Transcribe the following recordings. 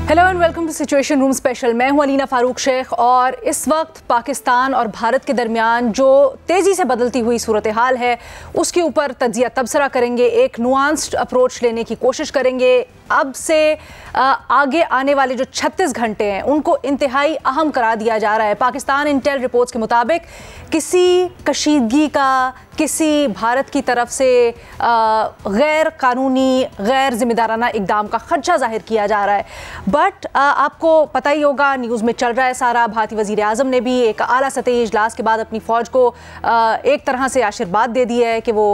Hello and welcome to situation room special. मैं हूं अलीना फारूक शेख और इस वक्त पाकिस्तान और भारत के दरमियान जो तेज़ी से बदलती हुई सूरत हाल है उसके ऊपर तज्जिया तबसरा करेंगे, एक नुआंस्ड अप्रोच लेने की कोशिश करेंगे। अब से आगे आने वाले जो 36 घंटे हैं उनको इंतहाई अहम करार दिया जा रहा है। पाकिस्तान इंटेल रिपोर्ट्स के मुताबिक किसी कशीदगी का, किसी भारत की तरफ से गैर कानूनी, गैर जिम्मेदाराना इकदाम का खदशा जाहिर किया जा रहा है। बट आपको पता ही होगा, न्यूज़ में चल रहा है सारा, भारतीय वज़ीर आज़म ने भी एक आला सतही इजलास के बाद अपनी फ़ौज को एक तरह से आशीर्वाद दे दिया है कि वो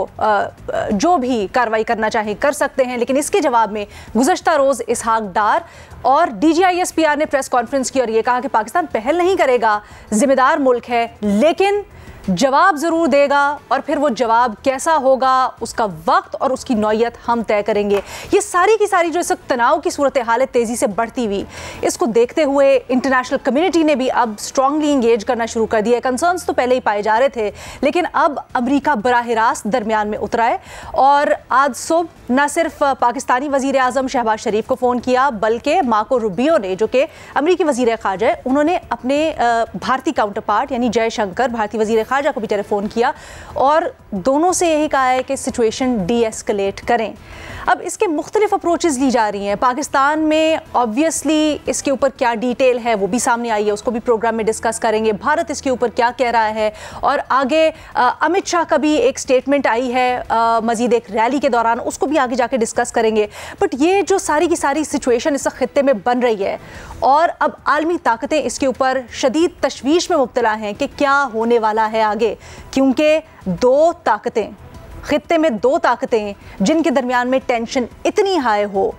जो भी कार्रवाई करना चाहें कर सकते हैं। लेकिन इसके जवाब में गुज़श्ता रोज़ इसहाक डार और DGISPR ने प्रेस कॉन्फ्रेंस की और ये कहा कि पाकिस्तान पहल नहीं करेगा, जिम्मेदार मुल्क है, लेकिन जवाब ज़रूर देगा और फिर वो जवाब कैसा होगा, उसका वक्त और उसकी नौयत हम तय करेंगे। ये सारी की सारी जो इस वक्त तनाव की सूरत हाल है तेज़ी से बढ़ती हुई, इसको देखते हुए इंटरनेशनल कम्युनिटी ने भी अब स्ट्रांगली इंगेज करना शुरू कर दिया है। कंसर्न्स तो पहले ही पाए जा रहे थे, लेकिन अब अमरीका बराह रास्त दरमियान में उतरा है और आज सुबह न सिर्फ पाकिस्तानी वज़ीर आज़म शहबाज शरीफ को फ़ोन किया, बल्कि मार्को रूबियो ने, जो कि अमरीकी वज़ीर ख़ारजा है, उन्होंने अपने भारतीय काउंटर पार्ट यानी जयशंकर, भारतीय वज़ीर ख़ारजा को भी टेलीफोन किया और दोनों से यही कहा है कि सिचुएशन डी एस्केलेट करें। अब इसके मुख्तलिफ अप्रोचेस ली जा रही हैं। पाकिस्तान में ऑब्वियसली इसके ऊपर क्या डिटेल है वो भी सामने आई है, उसको भी प्रोग्राम में डिस्कस करेंगे। भारत इसके ऊपर क्या कह रहा है और आगे अमित शाह का भी एक स्टेटमेंट आई है मजीद एक रैली के दौरान, उसको भी आगे जाके डिस्कस करेंगे। बट ये जो सारी की सारी सिचुएशन इस खित्ते में बन रही है और अब आलमी ताकतें इसके ऊपर शदीद तशवीश में मुब्तला हैं कि क्या होने वाला है आगे, क्योंकि दो ताकतें खित्ते में, दो ताकतें जिनके दरमियान में टेंशन इतनी हाई हो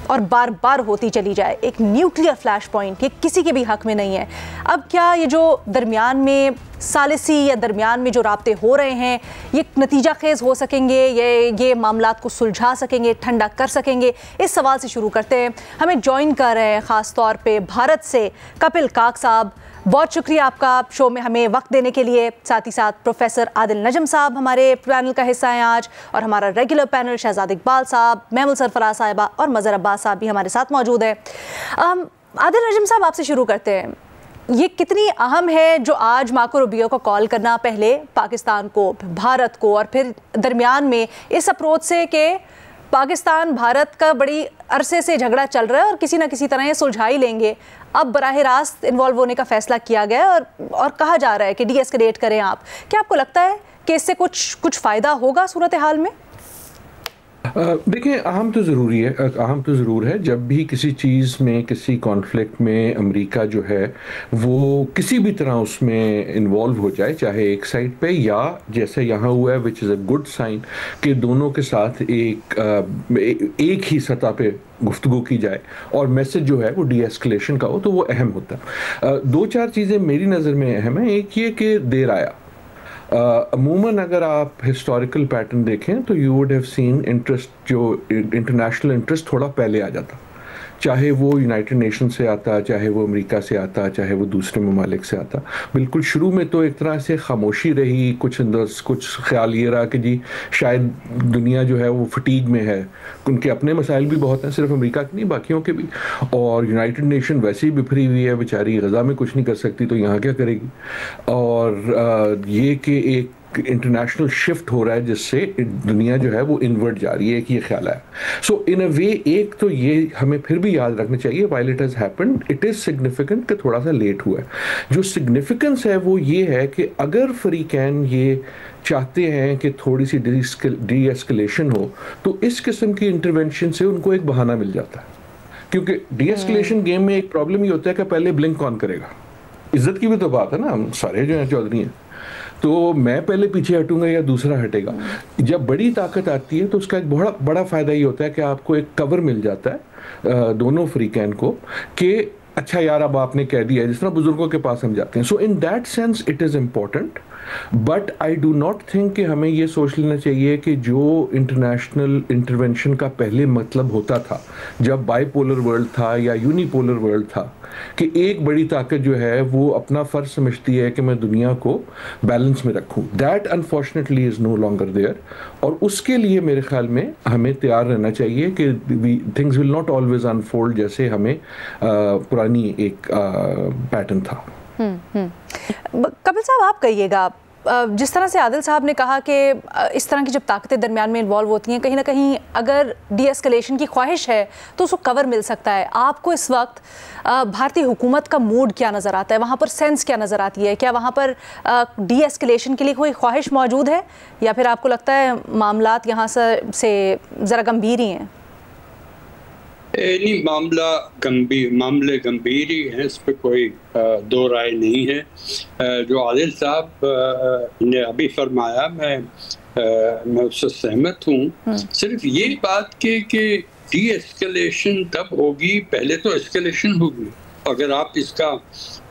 और बार बार होती चली जाए, एक न्यूक्लियर फ्लैश पॉइंट, ये किसी के भी हक में नहीं है। अब क्या ये जो दरमियान में सालिसी या दरमियान में जो राब्ते हो रहे हैं ये नतीजा खेज हो सकेंगे, ये मामलात को सुलझा सकेंगे, ठंडा कर सकेंगे? इस सवाल से शुरू करते हैं। हमें ज्वाइन कर रहे हैं ख़ास तौर पे भारत से कपिल काक साहब, बहुत शुक्रिया आपका शो में हमें वक्त देने के लिए। साथ ही साथ प्रोफेसर आदिल नजम साहब हमारे पैनल का हिस्सा हैं आज, और हमारा रेगुलर पैनल शहजाद इकबाल साहब, महमूद सरफराज साहिबा और मज़हर अब्बास साहब भी हमारे साथ मौजूद हैं। आदिल नजम साहब, आपसे शुरू करते हैं। ये कितनी अहम है जो आज मार्को रूबियो को कॉल करना, पहले पाकिस्तान को, भारत को, और फिर दरमियान में इस अप्रोच से कि पाकिस्तान भारत का बड़ी अरसे से झगड़ा चल रहा है और किसी ना किसी तरह ये सुलझा ही लेंगे। अब बराह रास्त इन्वॉल्व होने का फैसला किया गया है और कहा जा रहा है कि डी एस्केलेट करें आप। क्या आपको लगता है कि इससे कुछ फ़ायदा होगा सूरत हाल में? देखिए, अहम तो ज़रूर है। जब भी किसी चीज़ में, किसी कॉन्फ्लिक्ट में अमेरिका जो है वो किसी भी तरह उसमें इन्वॉल्व हो जाए, चाहे एक साइड पे या जैसे यहाँ हुआ है, which is a good sign कि दोनों के साथ एक ही सतह पे गुफ्तगू की जाए और मैसेज जो है वो डी एस्केलेशन का हो, तो वो अहम होता है। दो चार चीज़ें मेरी नज़र में अहम है। एक ये कि देर आया। अमूमन अगर आप हिस्टोरिकल पैटर्न देखें तो you would have seen interest, जो इंटरनेशनल इंटरेस्ट थोड़ा पहले आ जाता, चाहे वो यूनाइटेड नेशन से आता, चाहे वो अमेरिका से आता, चाहे वो दूसरे ममालिक से आता। बिल्कुल शुरू में तो एक तरह से खामोशी रही, कुछ ख्याल ये रहा कि जी शायद दुनिया जो है वो फटीग में है, उनके अपने मसाइल भी बहुत हैं, सिर्फ अमेरिका के नहीं बाकियों के भी, और यूनाइटेड नेशन वैसे ही बिफरी हुई है बेचारी, गज़ा में कुछ नहीं कर सकती तो यहाँ क्या करेगी। और ये कि एक इंटरनेशनल शिफ्ट हो रहा है जिससे दुनिया जो है वो इनवर्ट जा रही है, एक ये ख्याल है। सो इन अ वे एक तो ये हमें फिर भी याद रखना चाहिए, while it has happened, it is significant कि थोड़ा सा लेट हुआ है। जो सिग्निफिकेंस है वो ये है कि अगर फरीकैन ये चाहते हैं कि थोड़ी सी डी एस्केलेशन हो, तो इस किस्म की इंटरवेंशन से उनको एक बहाना मिल जाता है। क्योंकि डी एस्केलेशन गेम में एक प्रॉब्लम ये होता है कि पहले ब्लिंक कौन करेगा। इज्जत की भी तो बात है ना, हम सारे जो हैं चौधरी हैं, तो मैं पहले पीछे हटूंगा या दूसरा हटेगा। जब बड़ी ताकत आती है तो उसका एक बहुत बड़ा फ़ायदा ये होता है कि आपको एक कवर मिल जाता है दोनों फ्रीकैन को, कि अच्छा यार अब आपने कह दिया, जिस तरह बुजुर्गों के पास हम जाते हैं। So in that sense it is important, but I do not think कि हमें ये सोच लेना चाहिए कि जो इंटरनेशनल इंटरवेंशन का पहले मतलब होता था, जब बाईपोलर वर्ल्ड था या यूनिपोलर वर्ल्ड था, कि एक बड़ी ताकत जो है वो अपना फ़र्ज समझती है कि मैं दुनिया को बैलेंस में रखूं। That unfortunately is no longer there, और उसके लिए मेरे ख्याल में हमें तैयार रहना चाहिए कि things will not always unfold जैसे हमें पुरानी एक पैटर्न था। कपिल साहब, आप कहिएगा, जिस तरह से आदिल साहब ने कहा कि इस तरह की जब ताकतें दरमियान में इन्वॉल्व होती हैं, कहीं ना कहीं अगर डी एस्केलेशन की ख्वाहिश है तो उसको कवर मिल सकता है। आपको इस वक्त भारतीय हुकूमत का मूड क्या नज़र आता है, वहाँ पर सेंस क्या नज़र आती है? क्या वहाँ पर डी एस्केलेशन के लिए कोई ख्वाहिश मौजूद है, या फिर आपको लगता है मामलात यहाँ से ज़रा गंभीर ही हैं? नहीं, मामले गंभीर ही हैं, इस पर कोई दो राय नहीं है। जो आदिल साहब ने अभी फरमाया, मैं उससे सहमत हूँ। सिर्फ ये बात कि डी एस्केलेशन तब होगी, पहले तो एस्केलेशन होगी। अगर आप इसका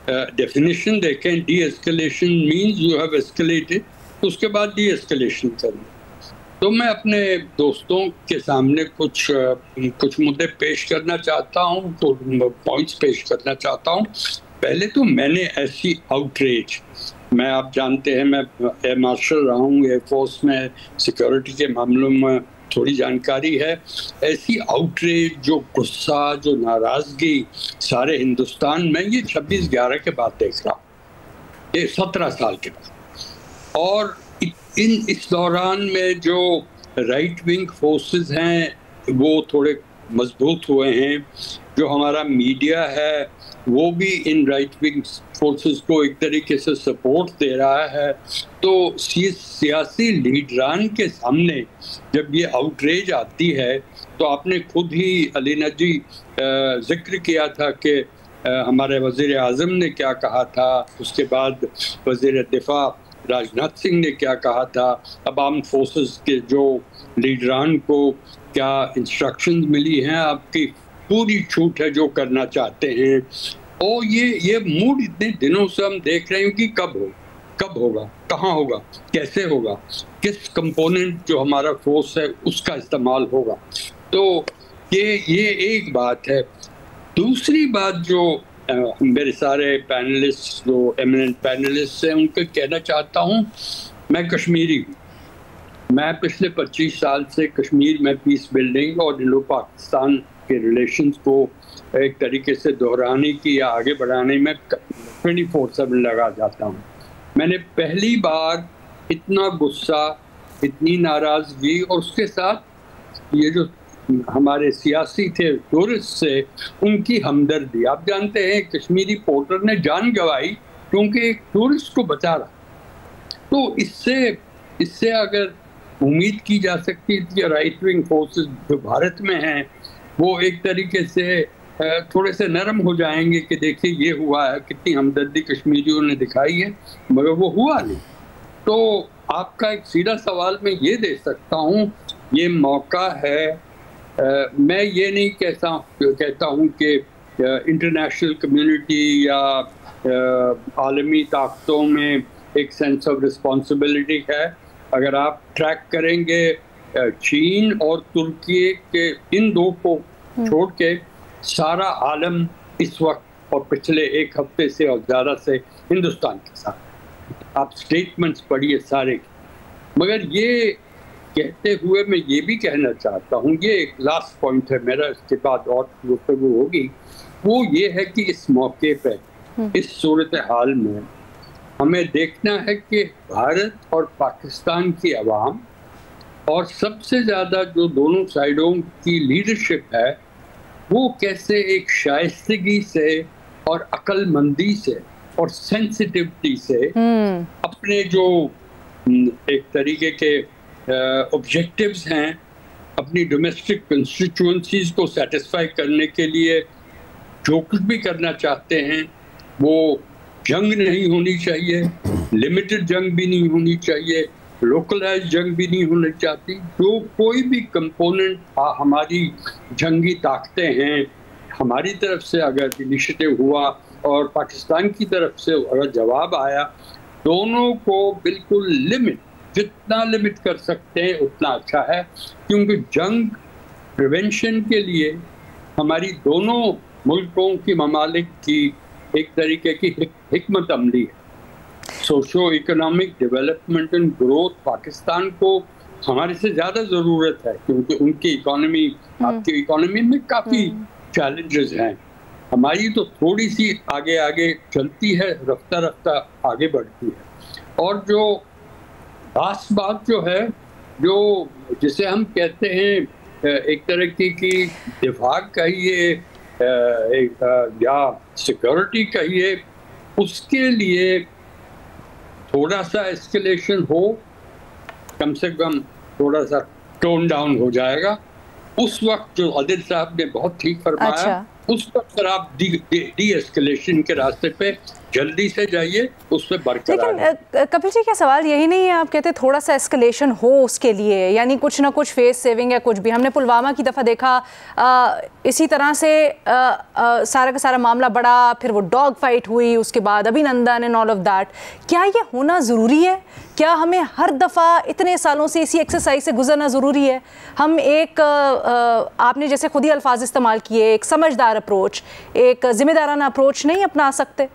डेफिनेशन देखें, D escalation means you have escalated, उसके बाद डी एस्केलेशन करना। तो मैं अपने दोस्तों के सामने कुछ मुद्दे पेश करना चाहता हूँ, तो पॉइंट्स पेश करना चाहता हूँ। पहले तो मैंने ऐसी आउटरीच, आप जानते हैं मैं एयर मार्शल रहा हूँ, एयरफोर्स में सिक्योरिटी के मामलों में थोड़ी जानकारी है। ऐसी आउटरीच, जो गुस्सा, जो नाराज़गी सारे हिंदुस्तान में, ये 26/11 के बाद देख रहा हूँ, ये 17 साल के बाद। और इस दौरान में जो राइट विंग फोर्सेस हैं वो थोड़े मजबूत हुए हैं। जो हमारा मीडिया है वो भी इन राइट विंग फोर्सेस को एक तरीके से सपोर्ट दे रहा है। तो सियासी लीडरान के सामने जब ये आउटरेज आती है, तो आपने खुद ही अलीना जी जिक्र किया था कि हमारे वज़ीर आज़म ने क्या कहा था, उसके बाद वज़ीर दिफा राजनाथ सिंह ने क्या कहा था, अब आर्म फोर्सेस के जो लीडरान को क्या इंस्ट्रक्शंस मिली हैं, आपकी पूरी छूट है जो करना चाहते हैं। और ये मूड इतने दिनों से हम देख रहे हैं कि कब होगा, कहाँ होगा, कैसे होगा, किस कंपोनेंट जो हमारा फोर्स है उसका इस्तेमाल होगा। तो ये एक बात है। दूसरी बात, जो मेरे सारे पैनलिस्ट, जो एमिनेंट पैनलिस्ट हैं, उनको कहना चाहता हूँ, मैं कश्मीरी हूँ। मैं पिछले 25 साल से कश्मीर में पीस बिल्डिंग और इंडो पाकिस्तान के रिलेशंस को एक तरीके से दोहराने की या आगे बढ़ाने में 24/7 लगा जाता हूँ। मैंने पहली बार इतना गुस्सा, इतनी नाराज़गी, और उसके साथ ये जो हमारे सियासी थे टूरिस्ट से, उनकी हमदर्दी। आप जानते हैं कश्मीरी पोर्टर ने जान गंवाई क्योंकि एक टूरिस्ट को बचा रहा। तो इससे अगर उम्मीद की जा सकती है कि राइट विंग फोर्सेस जो भारत में हैं वो एक तरीके से थोड़े से नरम हो जाएंगे कि देखिए ये हुआ है, कितनी हमदर्दी कश्मीरियों ने दिखाई है, मगर वो हुआ नहीं। तो आपका एक सीधा सवाल मैं ये दे सकता हूँ, ये मौका है। मैं ये नहीं कहता हूँ कि इंटरनेशनल कम्युनिटी या आलमी ताकतों में एक सेंस ऑफ रिस्पॉन्सिबिलिटी है। अगर आप ट्रैक करेंगे चीन और तुर्की के, इन दो को छोड़ के सारा आलम इस वक्त और पिछले एक हफ्ते से और ज़्यादा से हिंदुस्तान के साथ, आप स्टेटमेंट्स पढ़िए सारे। मगर ये कहते हुए मैं ये भी कहना चाहता हूँ, ये एक लास्ट पॉइंट है मेरा, इसके बाद और गुफ्तगू होगी, वो ये है कि इस मौके पर, इस सूरत हाल में हमें देखना है कि भारत और पाकिस्तान की आवाम और सबसे ज़्यादा जो दोनों साइडों की लीडरशिप है, वो कैसे एक शाइस्तगी से और अक्लमंदी से और सेंसिटिविटी से अपने जो एक तरीके के ऑब्जेक्टिव्स हैं, अपनी डोमेस्टिक कंस्टिट्यूएंसीज को सेटिस्फाई करने के लिए जो कुछ भी करना चाहते हैं, वो जंग नहीं होनी चाहिए, लिमिटेड जंग भी नहीं होनी चाहिए, लोकलाइज जंग भी नहीं होनी चाहती। जो कोई भी कंपोनेंट हमारी जंगी ताकतें हैं, हमारी तरफ से अगर इनिशिएटिव हुआ और पाकिस्तान की तरफ से अगर जवाब आया, दोनों को बिल्कुल जितना लिमिट कर सकते हैं उतना अच्छा है। क्योंकि जंग प्रिवेंशन के लिए हमारी दोनों मुल्कों की ममालिक की एक तरीके की हिकमत अमली है। Socio economic development and growth Pakistan को हमारे से ज्यादा जरूरत है, क्योंकि उनकी इकोनॉमी आपकी इकोनॉमी में काफी चैलेंजेस हैं। हमारी तो थोड़ी सी आगे आगे चलती है, रफ्ता रफ्ता आगे बढ़ती है। और जो खास बात जो है, जो जिसे हम कहते हैं एक तरह की दिफा कहिए या सिक्योरिटी कहिए, उसके लिए थोड़ा सा एस्केलेशन हो, कम से कम थोड़ा सा टोन डाउन हो जाएगा। उस वक्त जो आदिल साहब ने बहुत ठीक फरमाया, अच्छा। उस वक्त आप डी एस्केलेशन के रास्ते पे जल्दी से जाइए, उस पर बरकरार। लेकिन कपिल जी, क्या सवाल यही नहीं है, आप कहते थोड़ा सा एस्केलेशन हो उसके लिए, यानी कुछ ना कुछ फेस सेविंग या कुछ भी। हमने पुलवामा की दफ़ा देखा, इसी तरह से सारा का सारा मामला बढ़ा, फिर वो डॉग फाइट हुई, उसके बाद अभिनंदन एंड ऑल ऑफ दैट। क्या ये होना ज़रूरी है? क्या हमें हर दफ़ा इतने सालों से इसी एक्सरसाइज से गुजरना ज़रूरी है? हम एक आपने जैसे खुद ही अल्फाज इस्तेमाल किए, एक समझदार अप्रोच, एक जिम्मेदाराना अप्रोच नहीं अपना सकते?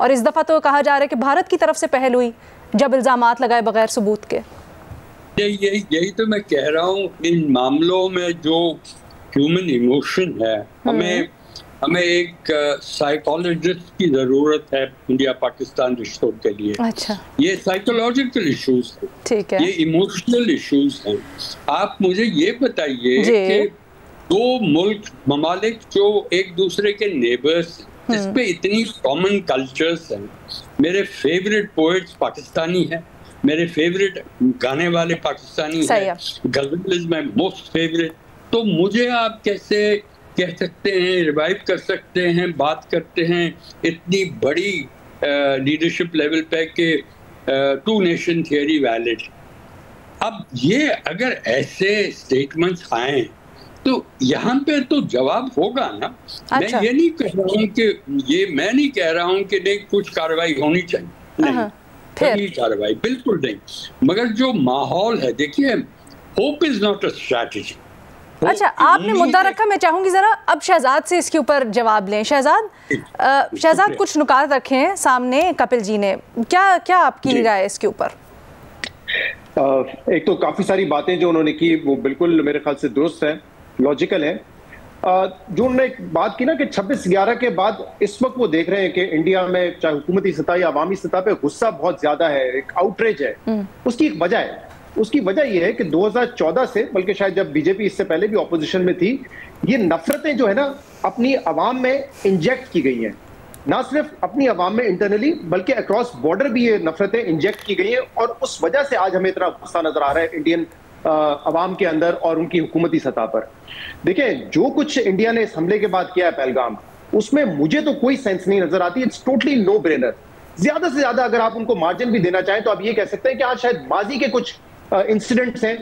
और इस दफ़ा तो कहा जा रहा है कि भारत की तरफ से पहल हुई जब इल्ज़ामात लगाए बगैर सबूत के। यही तो मैं कह रहा हूँ, इन मामलों में जो ह्यूमन इमोशन है, हमें एक साइकोलॉजिस्ट की ज़रूरत है इंडिया पाकिस्तान रिश्तों के लिए। अच्छा। ये साइकोलॉजिकल इश्यूज हैं, ठीक है, ये इमोशनल इश्यूज हैं। आप मुझे ये बताइए कि दो मुल्क ममालिक जो एक दूसरे के नेबर्स, जिसपे इतनी कॉमन कल्चर्स हैं। मेरे फेवरेट पोएट्स पाकिस्तानी हैं, मेरे फेवरेट गाने वाले पाकिस्तानी हैं, गजल इज माय मोस्ट फेवरेट। तो मुझे आप कैसे कह सकते हैं, रिवाइव कर सकते हैं, बात करते हैं इतनी बड़ी लीडरशिप लेवल पे कि टू नेशन थियरी वैलिड। अब ये अगर ऐसे स्टेटमेंट्स आए तो यहाँ पे तो जवाब होगा ना। अच्छा। मैं ये नहीं कह रहा हूँ कि मैं नहीं कह रहा हूँ कि नहीं कुछ कार्रवाई होनी चाहिए, नहीं कोई कार्रवाई बिल्कुल नहीं, मगर जो माहौल है, देखिए hope is not a strategy. अच्छा, आपने मुद्दा रखा, मैं चाहूंगी जरा अब शहजाद से इसके ऊपर जवाब लें। शहजाद कुछ नुकात रखे हैं सामने कपिल जी ने, क्या आपकी राय है इसके ऊपर? एक तो काफी सारी बातें जो उन्होंने की वो बिल्कुल मेरे ख्याल से दुरुस्त है, लॉजिकल है। जो उन्होंने एक बात की ना कि 26/11 के बाद इस वक्त वो देख रहे हैं कि इंडिया में चाहे हुकूमती सतह या अवामी सतह पे गुस्सा बहुत ज्यादा है, एक आउटरेज है। उसकी एक वजह है, उसकी वजह यह है कि 2014 से, बल्कि शायद जब बीजेपी इससे पहले भी ऑपोजिशन में थी, ये नफरतें जो है ना अपनी अवाम में इंजेक्ट की गई हैं। ना सिर्फ अपनी अवाम में इंटरनली, बल्कि अक्रॉस बॉर्डर भी ये नफरतें इंजेक्ट की गई हैं, और उस वजह से आज हमें इतना गुस्सा नजर आ रहा है इंडियन अवाम के अंदर और उनकी हुकूमती सतह पर। देखें, जो कुछ इंडिया ने इस हमले के बाद किया है पहलगाम, उसमें मुझे तो कोई सेंस नहीं नजर आती। It's totally no brainer. ज्यादा से ज्यादा अगर आप उनको मार्जिन भी देना चाहें तो आप ये कह सकते हैं कि आज शायद माजी के कुछ इंसिडेंट्स हैं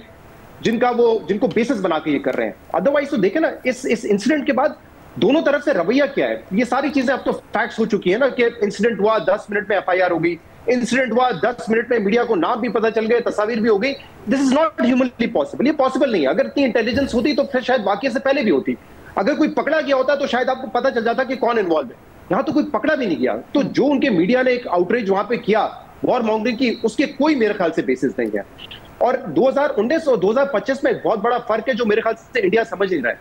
जिनको बेसिस बना के ये कर रहे हैं। अदरवाइज तो देखें ना, इस इंसिडेंट के बाद दोनों तरफ से रवैया क्या है। ये सारी चीजें अब तो फैक्ट्स हो चुकी है ना, कि इंसिडेंट हुआ 10 मिनट में FIR हो गई, इंसिडेंट हुआ 10 मिनट में मीडिया को नाम भी पता चल गए, तस्वीर भी हो गई। This is not humanly possible. ये पॉसिबल नहीं है। अगर इतनी इंटेलिजेंस होती तो फिर शायद वाकई से पहले भी होती। अगर कोई पकड़ा गया होता तो शायद आपको पता चल जाता कि कौन इन्वॉल्व है। यहाँ तो कोई पकड़ा भी नहीं गया। तो जो उनके मीडिया ने एक आउटरीच वहां पे किया, वॉर मॉन्गरिंग की, उसके कोई मेरे ख्याल से बेसिस नहीं है। और 2019 और 2025 में एक बहुत बड़ा फर्क है जो मेरे ख्याल से इंडिया समझ नहीं रहा है।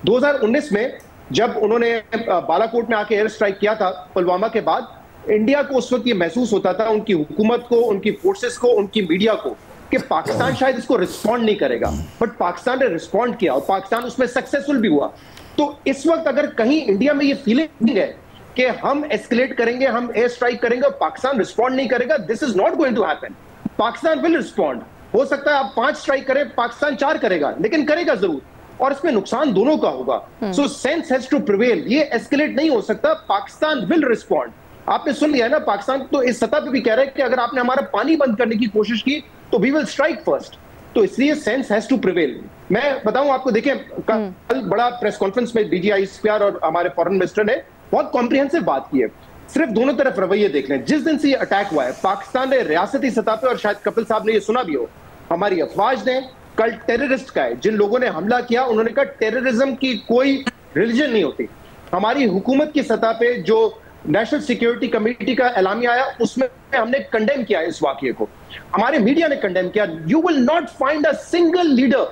2019 में जब उन्होंने बालाकोट में आके एयर स्ट्राइक किया था पुलवामा के बाद, इंडिया को उस वक्त ये महसूस होता था, उनकी हुकूमत को, उनकी फोर्सेस को, उनकी मीडिया को, कि पाकिस्तान शायद इसको रिस्पॉन्ड नहीं करेगा। बट पाकिस्तान ने रिस्पॉन्ड किया और पाकिस्तान उसमें सक्सेसफुल भी हुआ। तो इस वक्त अगर कहीं इंडिया में ये फीलिंग है कि हम एस्केलेट करेंगे, हम एयर स्ट्राइक करेंगे और पाकिस्तान रिस्पॉन्ड नहीं करेगा, this is not going to happen. Pakistan will respond. हो सकता है आप 5 स्ट्राइक करें, पाकिस्तान 4 करेगा, लेकिन करेगा जरूर, और इसमें नुकसान दोनों का होगा। सो सेंस हैज टू प्रिवेल। ये एस्केलेट नहीं हो सकता। Pakistan will respond. आपने सुन लिया है ना, पाकिस्तान तो इस सतह पे भी कह रहा है कि अगर आपने हमारा पानी बंद करने की कोशिश की तो वी विल स्ट्राइक फर्स्ट। तो इसलिए सेंस हैज टू प्रिवेल। मैं बताऊं आपको, देखें कल बड़ा प्रेस कॉन्फ्रेंस में DGI ISPR और हमारे फॉरेन मिनिस्टर ने बहुत कॉम्प्रिहेंसिव बात की है। सिर्फ दोनों तरफ रवैये देख लें। जिस दिन से ये अटैक हुआ है, पाकिस्तान ने रियासती सतह पे, और शायद कपिल साहब ने ये सुना भी हो, हमारी अफवाज ने कल टेररिस्ट का है, जिन लोगों ने हमला किया उन्होंने कहा टेररिज्म की कोई रिलीजन नहीं होती। हमारी हुकूमत की सतह पे जो नेशनल सिक्योरिटी कमेटी का एलामिया आया उसमें हमने कंडेम किया इस वाकये को, हमारे मीडिया ने कंडेम किया। You will not find a single leader,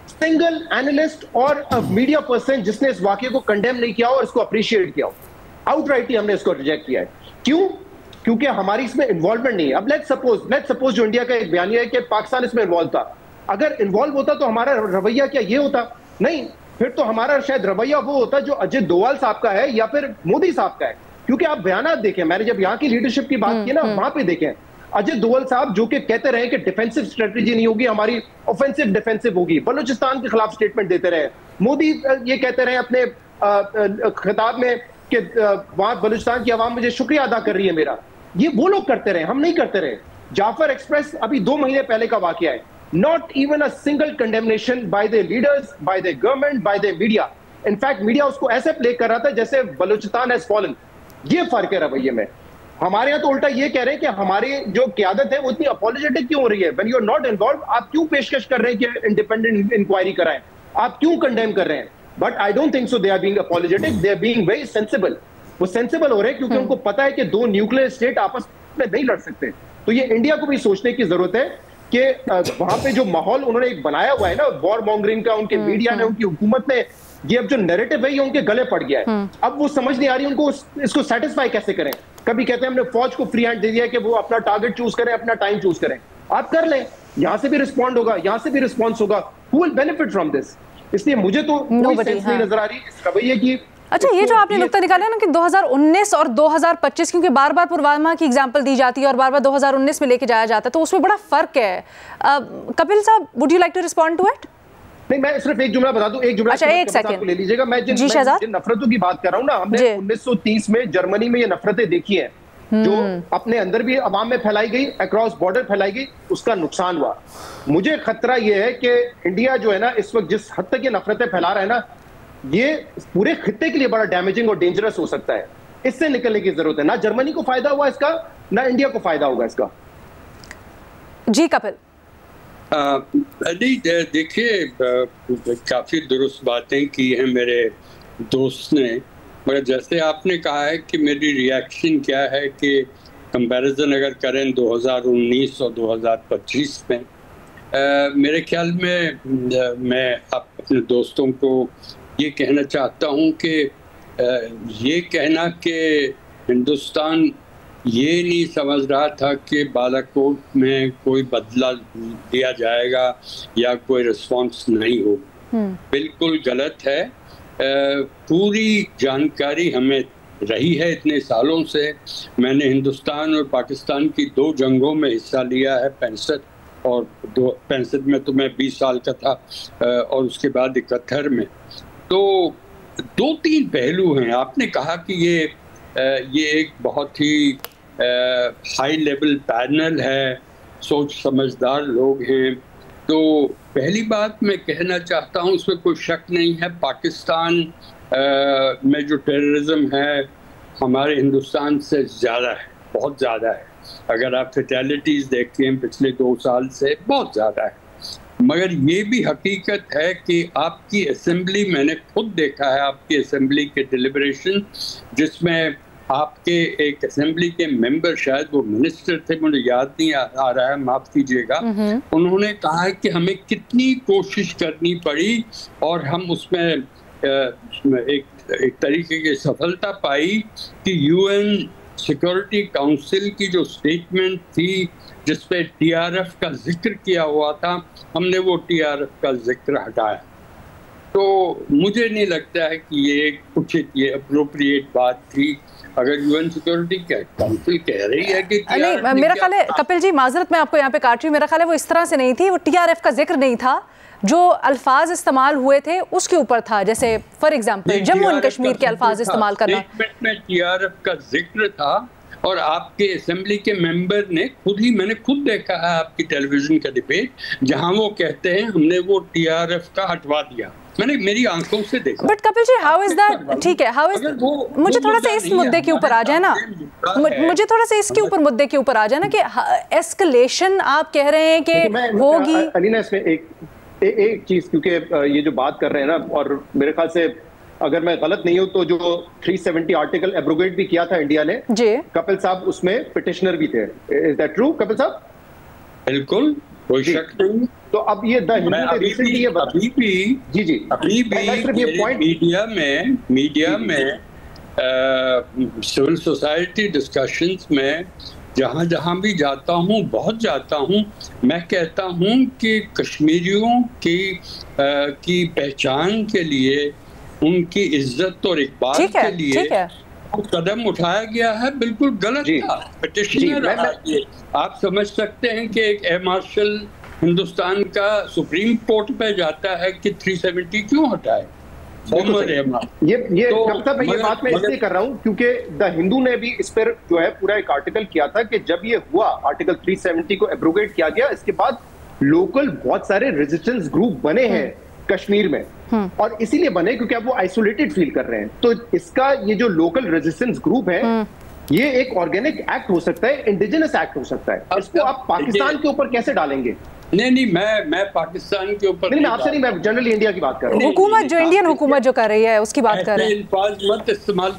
single analyst और मीडिया पर्सन जिसने इस वाकये को कंडेम नहीं किया और इसको अप्रिशिएट किया। आउटराइटली हमने इसको रिजेक्ट किया है। क्यों? क्योंकि हमारी इसमें इन्वॉल्वमेंट नहीं है। अब लेट्स सपोज जो इंडिया का एक बयानिया है कि पाकिस्तान इसमें इन्वॉल्व था, अगर इन्वॉल्व होता तो हमारा रवैया क्या ये होता? नहीं, फिर तो हमारा शायद रवैया वो होता जो अजित डोवाल साहब का है या फिर मोदी साहब का है। क्योंकि आप बयान देखें, मैंने जब यहाँ की लीडरशिप की बात की ना, वहां पे देखें अजित डोवाल साहब जो कि कहते रहे कि डिफेंसिव स्ट्रेटजी नहीं होगी, हमारी ऑफेंसिव डिफेंसिव होगी, बलूचिस्तान के खिलाफ स्टेटमेंट देते रहे। मोदी ये कहते रहे अपने खिताब में कि वहां बलूचिस्तान की आवाम मुझे शुक्रिया अदा कर रही है मेरा। ये वो लोग करते रहे, हम नहीं करते रहे। जाफर एक्सप्रेस अभी 2 महीने पहले का वाकया है। Not even a single condemnation by the leaders, by the government, by the media. In fact media उसको ऐसे प्ले कर रहा था जैसे बलूचिस्तान हैज फॉलन। ये फर्क है रवैये में। हमारे यहाँ तो उल्टा ये कह रहे हैं कि हमारी जो क़यादत है वो इतनी अपॉलोजेटिक क्यों हो रही है? When you are not involve, आप क्यों पेशकश कर रहे हैं कि इंडिपेंडेंट इंक्वायरी कराएं? आप क्यों कंडेम कर रहे हैं? But I don't think so they are being apologetic, they are being very sensible. वो सेंसिबल हो रहे हैं क्योंकि उनको पता है कि 2 न्यूक्लियर स्टेट आपस में नहीं लड़ सकते। तो ये इंडिया को भी सोचने की जरूरत है कि वहां पे जो माहौल उन्होंने एक बनाया हुआ है ना वॉर मॉन्गरिंग का, उनके मीडिया ने, उनकी हुकूमत ने, ये अब जो नैरेटिव है ये उनके गले पड़ गया है। अब वो समझ नहीं आ रही उनको इसको सेटिस्फाई कैसे करें। कभी कहते हैं हमने फौज को फ्री हैंड दे दिया कि वो अपना टारगेट चूज करें, अपना टाइम चूज करें। आप कर लें, यहां से भी रिस्पॉन्ड होगा, यहां से भी रिस्पॉन्स होगा। Who will benefit from this? इसलिए मुझे तो कोई सेंस नहीं नजर आ रही इस रवैये की। अच्छा, ये जो आपने नुक्ता निकाला ना कि 2019 और 2025, क्योंकि बार बार पुलवामा की एग्जांपल दी जाती है और बार बार 2019 में लेके जाया जाता है, तो उसमें बड़ा फर्क है। कपिल साहब, would you like to respond to it? नहीं, मैं सिर्फ एक जुमला बता दूं, एक जुमला। अच्छा, एक सेकंड ले लीजिएगा। मैं जिन नफरतों की बात कर रहा हूं ना, हमने 1930 में जर्मनी में ये नफरतें देखी हैं जो अपने अंदर भी अवाम में फैलाई गई, अक्रॉस बॉर्डर फैलाई गई, उसका नुकसान हुआ। मुझे खतरा ये है कि इंडिया जो है ना इस वक्त जिस हद तक ये नफरतें फैला रहा है ना, ये पूरे खित्ते के लिए बड़ा डैमेजिंग और डेंजरस हो सकता है। इससे निकलने की जरूरत है। ना जर्मनी को फायदा हुआ इसका, ना इंडिया को फायदा होगा इसका। जी कपिल। नहीं, देखिए, काफी दुरुस्त बातें की हैं मेरे दोस्त ने, मगर जैसे आपने कहा है कि मेरी रिएक्शन क्या है कि कंपैरिजन अगर करें 2019 और 2025 में, मेरे ख्याल में मैं अपने दोस्तों को ये कहना चाहता हूँ कि ये कहना कि हिंदुस्तान ये नहीं समझ रहा था कि बालाकोट में कोई बदला दिया जाएगा या कोई रिस्पांस नहीं होगा, बिल्कुल गलत है। पूरी जानकारी हमें रही है इतने सालों से। मैंने हिंदुस्तान और पाकिस्तान की 2 जंगों में हिस्सा लिया है, 65 और 65 में तो मैं 20 साल का था और उसके बाद 71 में। तो 2-3 पहलू हैं। आपने कहा कि ये एक बहुत ही हाई लेवल पैनल है, सोच समझदार लोग हैं। तो पहली बात मैं कहना चाहता हूँ, उसमें कोई शक नहीं है, पाकिस्तान में जो टेररिज्म है हमारे हिंदुस्तान से ज़्यादा है, बहुत ज़्यादा है। अगर आप फैटेलिटीज़ देखें पिछले 2 साल से, बहुत ज़्यादा है। मगर ये भी हकीकत है कि आपकी असेंबली, मैंने खुद देखा है आपकी असेंबली के डिलिब्रेशन, जिसमें आपके एक असेंबली के मेंबर, शायद वो मिनिस्टर थे, मुझे याद नहीं आ रहा है, माफ कीजिएगा, उन्होंने कहा है कि हमें कितनी कोशिश करनी पड़ी और हम उसमें एक तरीके की सफलता पाई कि यूएन सिक्योरिटी काउंसिल की जो स्टेटमेंट थी जिसपे टीआरएफ का जिक्र किया हुआ था, हमने वो टीआरएफ का जिक्र हटाया। तो मुझे नहीं लगता है कि ये एक उचित, ये अप्रोप्रिएट बात थी। अगर यूएन सिक्योरिटी काउंसिल कह रही है कि नहीं, मेरा ख्याल है कपिल जी, माजरत मैं आपको यहाँ पे काट रही हूँ, मेरा ख्याल है वो इस तरह से नहीं थी, वो टीआरएफ का जिक्र नहीं था, जो अल्फाज इस्तेमाल हुए थे उसके ऊपर था। जैसे for example Jammu and Kashmir के अल्फाज इस्तेमाल करना, में टीआरएफ का जिक्र था और आपके असेंबली के मेंबर ने खुद ही, मैंने खुद देखा है आपकी टेलीविजन का डिबेट, जहां वो कहते हैं हमने वो टीआरएफ का हटवा दिया, मैंने मेरी आंखों से देखा। But Kapil ji, how is that? ठीक है, हाउ इज, मुझे थोड़ा सा इस मुद्दे के ऊपर आ जाए ना, मुझे थोड़ा सा इसके ऊपर मुद्दे के ऊपर आ जाए ना कि एस्केलेशन आप कह रहे हैं कि होगी। अलीना, इसमें एक चीज, क्योंकि ये जो बात कर रहे हैं ना, और मेरे ख्याल से अगर मैं गलत नहीं हूं तो जो 370 आर्टिकल एब्रोगेट भी किया था इंडिया ने जी। कपिल साहब उसमें पिटिशनर भी थे। इज दैट ट्रू कपिल साहब? बिल्कुल, कोई शक नहीं। तो अब ये द हिंदू ने रिसेंटली ये अभी भी मीडिया में सिविल सोसाइटी डिस्कशंस में जहां भी जाता हूं, बहुत जाता हूं, मैं कहता हूं कि कश्मीरियों की पहचान के लिए, उनकी इज्जत और इकबाल के लिए कदम उठाया गया है, बिल्कुल गलत था। पिटिशनर आप समझ सकते हैं कि एक एयर मार्शल हिंदुस्तान का सुप्रीम कोर्ट पे जाता है कि 370 क्यों हटाए। ये बात मैं इसलिए कर रहा हूं क्योंकि द हिंदू ने भी इस पर जो है पूरा एक आर्टिकल किया था कि जब ये हुआ, आर्टिकल 370 को एब्रोगेट किया गया, इसके बाद लोकल बहुत सारे रेजिस्टेंस ग्रुप बने हैं कश्मीर में, और इसीलिए बने क्योंकि अब वो आइसोलेटेड फील कर रहे हैं। तो इसका ये जो लोकल रेजिस्टेंस ग्रुप है, ये एक ऑर्गेनिक एक्ट हो सकता है, इंडिजिनस एक्ट हो सकता है। इसको आप पाकिस्तान के ऊपर कैसे डालेंगे? नहीं, मैं पाकिस्तान के ऊपर नहीं, आपसे नहीं, मैं जनरली इंडिया की बात कर रहा हूँ। हुकूमत जो इंडियन हुकूमत जो कर रही है उसकी बात कर रहे हैं। अल्फाज मत इस्तेमाल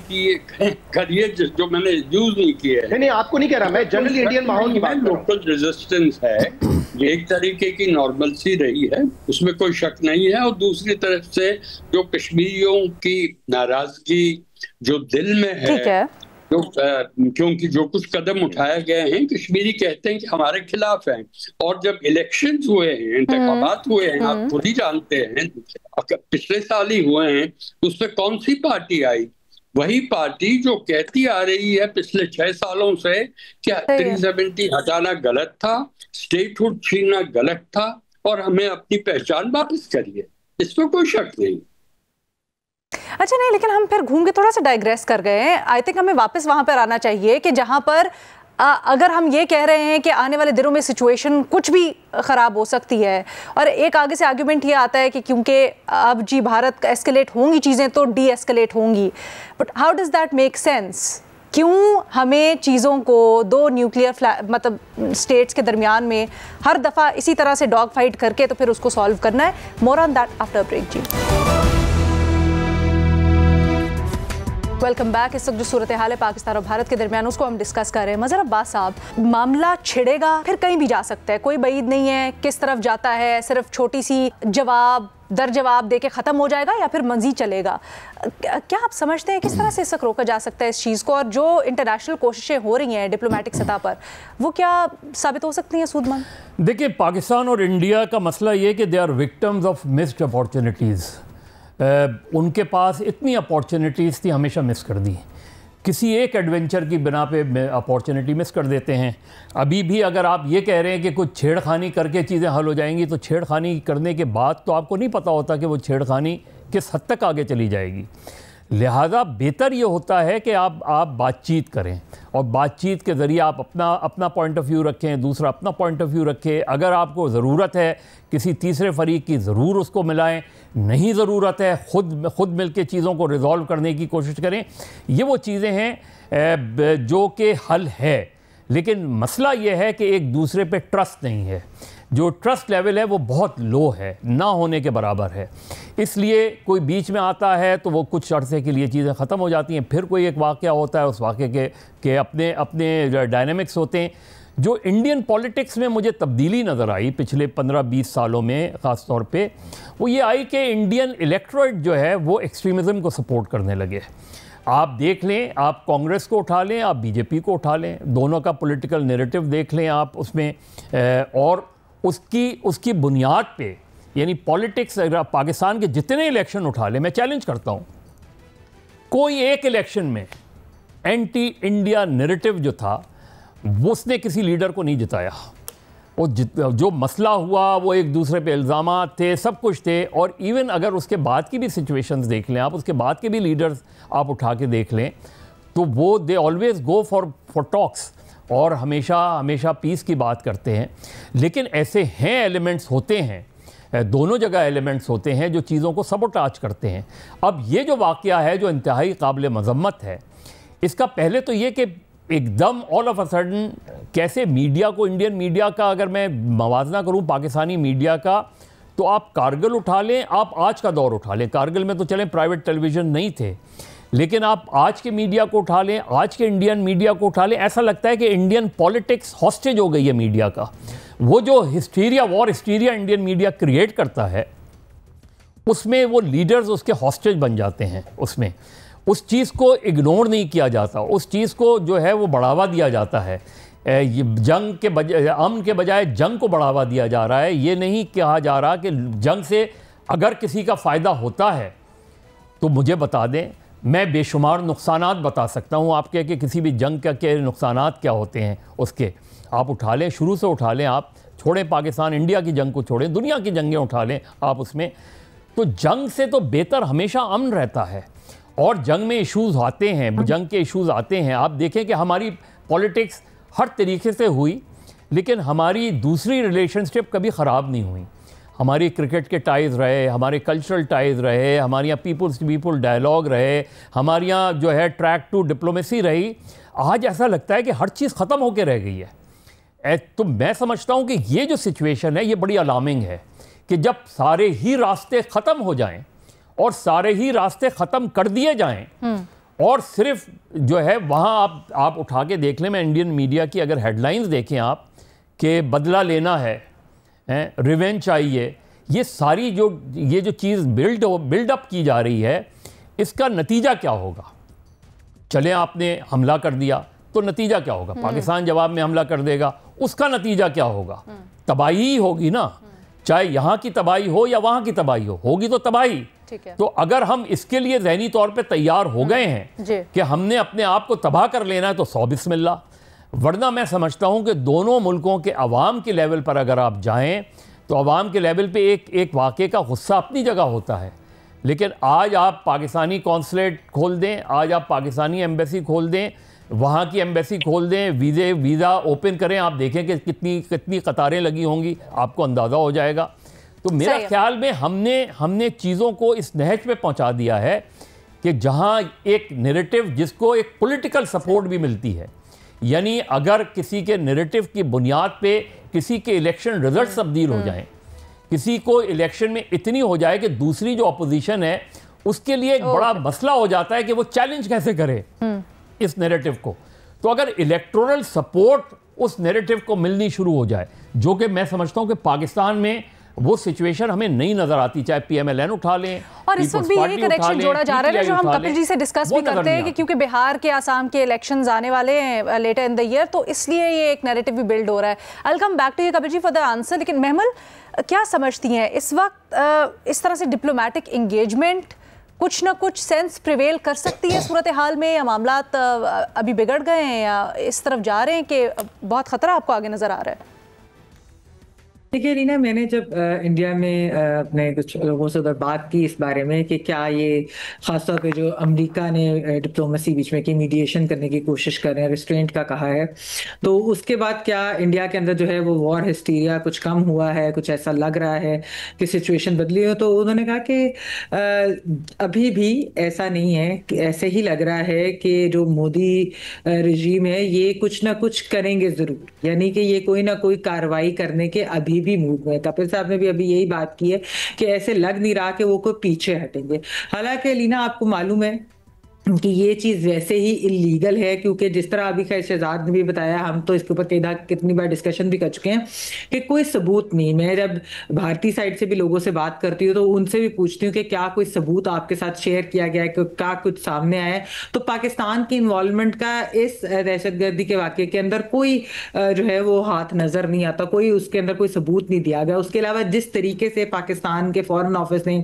करिए जो मैंने यूज नहीं किए। नहीं, आपको नहीं कह रहा, मैं जनरली इंडियन माहौल की बात कर रहा हूं। लोकल रेजिस्टेंस है, ये एक तरीके की नॉर्मलसी रही है, उसमें कोई शक नहीं है। और दूसरी तरफ से जो कश्मीरियों की नाराजगी जो दिल में है, क्योंकि जो कुछ कदम उठाए गए हैं, कश्मीरी कहते हैं कि हमारे खिलाफ हैं। और जब इलेक्शंस हुए हैं, इंतखाबात हुए हैं, आप खुद ही जानते हैं, पिछले साल ही हुए हैं, उसमें कौन सी पार्टी आई? वही पार्टी जो कहती आ रही है पिछले 6 सालों से कि 370 हटाना गलत था, स्टेटहुड छीनना गलत था, और हमें अपनी पहचान वापस करिए। इसमें कोई शक नहीं। अच्छा, नहीं, लेकिन हम फिर घूम के थोड़ा सा डाइग्रेस कर गए हैं। आई थिंक हमें वापस वहां पर आना चाहिए कि जहां पर अगर हम ये कह रहे हैं कि आने वाले दिनों में सिचुएशन कुछ भी ख़राब हो सकती है, और एक आगे से आर्ग्यूमेंट ये आता है कि क्योंकि अब जी भारत एस्केलेट होंगी चीज़ें तो डी एस्केलेट होंगी, but how does that make sense? क्यों हमें चीज़ों को दो न्यूक्लियर मतलब स्टेट्स के दरमियान में हर दफ़ा इसी तरह से डॉग फाइट करके तो फिर उसको सॉल्व करना है? More on that after break जी। Welcome back. इस वक्त जो सूरत हाल है पाकिस्तान और भारत के दरमियान, उसको हम डिस्कस कर रहे हैं। मज़हर अब्बास साहब, मामला छिड़ेगा, फिर कहीं भी जा सकता है, कोई बईद नहीं है किस तरफ जाता है, सिर्फ छोटी सी दर जवाब दे के ख़त्म हो जाएगा या फिर मज़ीद चलेगा। क्या आप समझते हैं किस तरह से इस वक्त रोका जा सकता है इस चीज़ को, और जो इंटरनेशनल कोशिशें हो रही हैं डिप्लोमेटिक सतह पर, वो क्या साबित हो सकती हैं सूदमंद? देखिए, पाकिस्तान और इंडिया का मसला ये कि they are victims of missed opportunities. उनके पास इतनी अपॉर्चुनिटीज़ थी, हमेशा मिस कर दी। किसी एक एडवेंचर की बिना पे अपॉर्चुनिटी मिस कर देते हैं। अभी भी अगर आप ये कह रहे हैं कि कुछ छेड़खानी करके चीज़ें हल हो जाएंगी, तो छेड़खानी करने के बाद तो आपको नहीं पता होता कि वो छेड़खानी किस हद तक आगे चली जाएगी। लिहाजा बेहतर ये होता है कि आप बातचीत करें, और बातचीत के ज़रिए आप अपना पॉइंट ऑफ व्यू रखें, दूसरा अपना पॉइंट ऑफ व्यू रखे। अगर आपको ज़रूरत है किसी तीसरे फरीक की, ज़रूर उसको मिलाएं। नहीं ज़रूरत है, खुद मिल के चीज़ों को रिज़ॉल्व करने की कोशिश करें। ये वो चीज़ें हैं जो कि हल है, लेकिन मसला ये है कि एक दूसरे पे ट्रस्ट नहीं है। जो ट्रस्ट लेवल है वो बहुत लो है, ना होने के बराबर है। इसलिए कोई बीच में आता है तो वो कुछ अरसे के लिए चीज़ें ख़त्म हो जाती हैं, फिर कोई एक वाक़या होता है, उस वाक़े के अपने डायनेमिक्स होते हैं। जो इंडियन पॉलिटिक्स में मुझे तब्दीली नज़र आई पिछले 15-20 सालों में ख़ास तौर पे, वो ये आई कि इंडियन इलेक्टोरेट जो है वो एक्सट्रीमिज़म को सपोर्ट करने लगे। आप देख लें, आप कांग्रेस को उठा लें, आप बीजेपी को उठा लें, दोनों का पॉलिटिकल नैरेटिव देख लें आप उसमें, और उसकी बुनियाद पे, यानी पॉलिटिक्स, अगर आप पाकिस्तान के जितने इलेक्शन उठा लें, मैं चैलेंज करता हूँ, कोई एक इलेक्शन में एंटी इंडिया नैरेटिव जो था वो उसने किसी लीडर को नहीं जिताया। वो जो मसला हुआ वो एक दूसरे पे इल्ज़ामात थे, सब कुछ थे। और इवन अगर उसके बाद की भी सिचुएशंस देख लें आप, उसके बाद के भी लीडर्स आप उठा के देख लें, तो वो they always go for talks, और हमेशा पीस की बात करते हैं। लेकिन ऐसे हैं एलिमेंट्स होते हैं, दोनों जगह एलिमेंट्स होते हैं जो चीज़ों को सबोटाज करते हैं। अब ये जो वाक़या है जो इंतहाई काबिल मज़म्मत है, इसका पहले तो ये कि एकदम ऑल ऑफ अ सडन कैसे मीडिया को, इंडियन मीडिया का अगर मैं मवाजना करूं पाकिस्तानी मीडिया का, तो आप कारगिल उठा लें, आप आज का दौर उठा लें, कारगिल में तो चलें प्राइवेट टेलीविज़न नहीं थे, लेकिन आप आज के मीडिया को उठा लें, आज के इंडियन मीडिया को उठा लें, ऐसा लगता है कि इंडियन पॉलिटिक्स हॉस्टेज हो गई है मीडिया का। वो जो hysteria, war hysteria Indian media create करता है, उसमें वो लीडर्स उसके हॉस्टेज बन जाते हैं। उसमें उस चीज़ को इग्नोर नहीं किया जाता, उस चीज़ को जो है वो बढ़ावा दिया जाता है। ये जंग के बजाय, अमन के बजाय जंग को बढ़ावा दिया जा रहा है। ये नहीं कहा जा रहा कि जंग से अगर किसी का फ़ायदा होता है तो मुझे बता दें, मैं बेशुमार नुकसानात बता सकता हूँ आपके कि किसी भी जंग के नुकसानात क्या होते हैं उसके। आप उठा लें, शुरू से उठा लें, आप छोड़ें पाकिस्तान इंडिया की जंग को छोड़ें, दुनिया की जंगें उठा लें आप उसमें, तो जंग से तो बेहतर हमेशा अमन रहता है। और जंग में इश्यूज़ आते हैं, जंग के इश्यूज़ आते हैं। आप देखें कि हमारी पॉलिटिक्स हर तरीके से हुई, लेकिन हमारी दूसरी रिलेशनशिप कभी ख़राब नहीं हुई। हमारी क्रिकेट के टाइज़ रहे, हमारे कल्चरल टाइज़ रहे, हमारे यहाँ पीपल्स टू पीपल डायलॉग रहे, हमारे यहाँ जो है ट्रैक टू डिप्लोमेसी रही। आज ऐसा लगता है कि हर चीज़ ख़त्म होकर रह गई है। तो मैं समझता हूँ कि ये जो सिचुएशन है ये बड़ी अलार्मिंग है कि जब सारे ही रास्ते ख़त्म हो जाएं और सारे ही रास्ते ख़त्म कर दिए जाएं और सिर्फ जो है वहाँ आप उठा के देख लें, मैं इंडियन मीडिया की अगर हेडलाइंस देखें आप कि बदला लेना है, रिवेंज चाहिए, ये सारी ये जो चीज़ बिल्डअप की जा रही है, इसका नतीजा क्या होगा? चले आपने हमला कर दिया तो नतीजा क्या होगा? पाकिस्तान जवाब में हमला कर देगा, उसका नतीजा क्या होगा? तबाही ही होगी ना, चाहे यहाँ की तबाही हो या वहाँ की तबाही हो, होगी तो तबाही। तो अगर हम इसके लिए ज़हनी तौर पे तैयार हो गए हैं कि हमने अपने आप को तबाह कर लेना है तो सौ बिस्मिल्लाह। वरना मैं समझता हूँ कि दोनों मुल्कों के अवाम के लेवल पर अगर आप जाएं तो अवाम के लेवल पे एक वाक़े का गुस्सा अपनी जगह होता है, लेकिन आज आप पाकिस्तानी कॉन्सुलेट खोल दें, आज आप पाकिस्तानी एम्बेसी खोल दें, वहाँ की एम्बेसी खोल दें, वीज़ा ओपन करें, आप देखें कि कितनी कतारें लगी होंगी, आपको अंदाज़ा हो जाएगा। तो मेरा ख्याल में हमने चीज़ों को इस नहज पे पहुंचा दिया है कि जहां एक नैरेटिव जिसको एक पॉलिटिकल सपोर्ट भी मिलती है, यानी अगर किसी के नैरेटिव की बुनियाद पे किसी के इलेक्शन रिजल्ट तब्दील हो जाएं, किसी को इलेक्शन में इतनी हो जाए कि दूसरी जो अपोजिशन है उसके लिए एक बड़ा मसला हो जाता है कि वो चैलेंज कैसे करे इस नैरेटिव को। तो अगर इलेक्टोरल सपोर्ट उस नैरेटिव को मिलनी शुरू हो जाए, जो कि मैं समझता हूं कि पाकिस्तान में वो सिचुएशन हमें नहीं नजर आती, चाहे PMLN उठा लें, और इस वक्त भी यही कनेक्शन जोड़ा जा रहा है जो हम कपिल जी से डिस्कस भी करते हैं कि क्योंकि बिहार के, आसाम के इलेक्शंस आने वाले हैं लेटर इन द ईयर, तो इसलिए ये एक नैरेटिव भी बिल्ड हो रहा है। I will come back to you Kapil ji for the answer. लेकिन महमल, क्या समझती हैं इस वक्त इस तरह से डिप्लोमेटिक एंगेजमेंट कुछ ना कुछ सेंस प्रिवेल कर सकती है सूरत हाल में, या मामलात अभी बिगड़ गए हैं या इस तरफ जा रहे हैं कि बहुत खतरा आपको आगे नजर आ रहा है? देखिए रीना, मैंने जब इंडिया में अपने कुछ लोगों से उधर बात की इस बारे में कि क्या ये ख़ासतौर पे जो अमेरिका ने डिप्लोमेसी बीच में की, मीडिएशन करने की कोशिश कर रहे हैं, रिस्ट्रेंट का कहा है, तो उसके बाद क्या इंडिया के अंदर जो है वो वॉर हिस्टीरिया कुछ कम हुआ है, कुछ ऐसा लग रहा है कि सिचुएशन बदली हो? तो उन्होंने कहा कि अभी भी ऐसा नहीं है, कि ऐसे ही लग रहा है कि जो मोदी रजीम है ये कुछ ना कुछ करेंगे ज़रूर, यानी कि ये कोई ना कोई कार्रवाई करने के अभी भी मूड में। कपिल साहब ने भी अभी यही बात की है कि ऐसे लग नहीं रहा कि वो कोई पीछे हटेंगे। हालांकि लीना, आपको मालूम है कि ये चीज़ वैसे ही इलीगल है, क्योंकि जिस तरह अभी खैर शहजाद ने भी बताया, हम तो इसके ऊपर कितनी बार डिस्कशन भी कर चुके हैं कि कोई सबूत नहीं। मैं जब भारतीय साइड से भी लोगों से बात करती हूँ तो उनसे भी पूछती हूँ कि क्या कोई सबूत आपके साथ शेयर किया गया है, क्या कुछ सामने आया है? तो पाकिस्तान की इन्वॉल्वमेंट का इस दहशतगर्दी के वाक़े के अंदर कोई जो है वो हाथ नज़र नहीं आता, कोई उसके अंदर कोई सबूत नहीं दिया गया। उसके अलावा जिस तरीके से पाकिस्तान के फॉरेन ऑफिस ने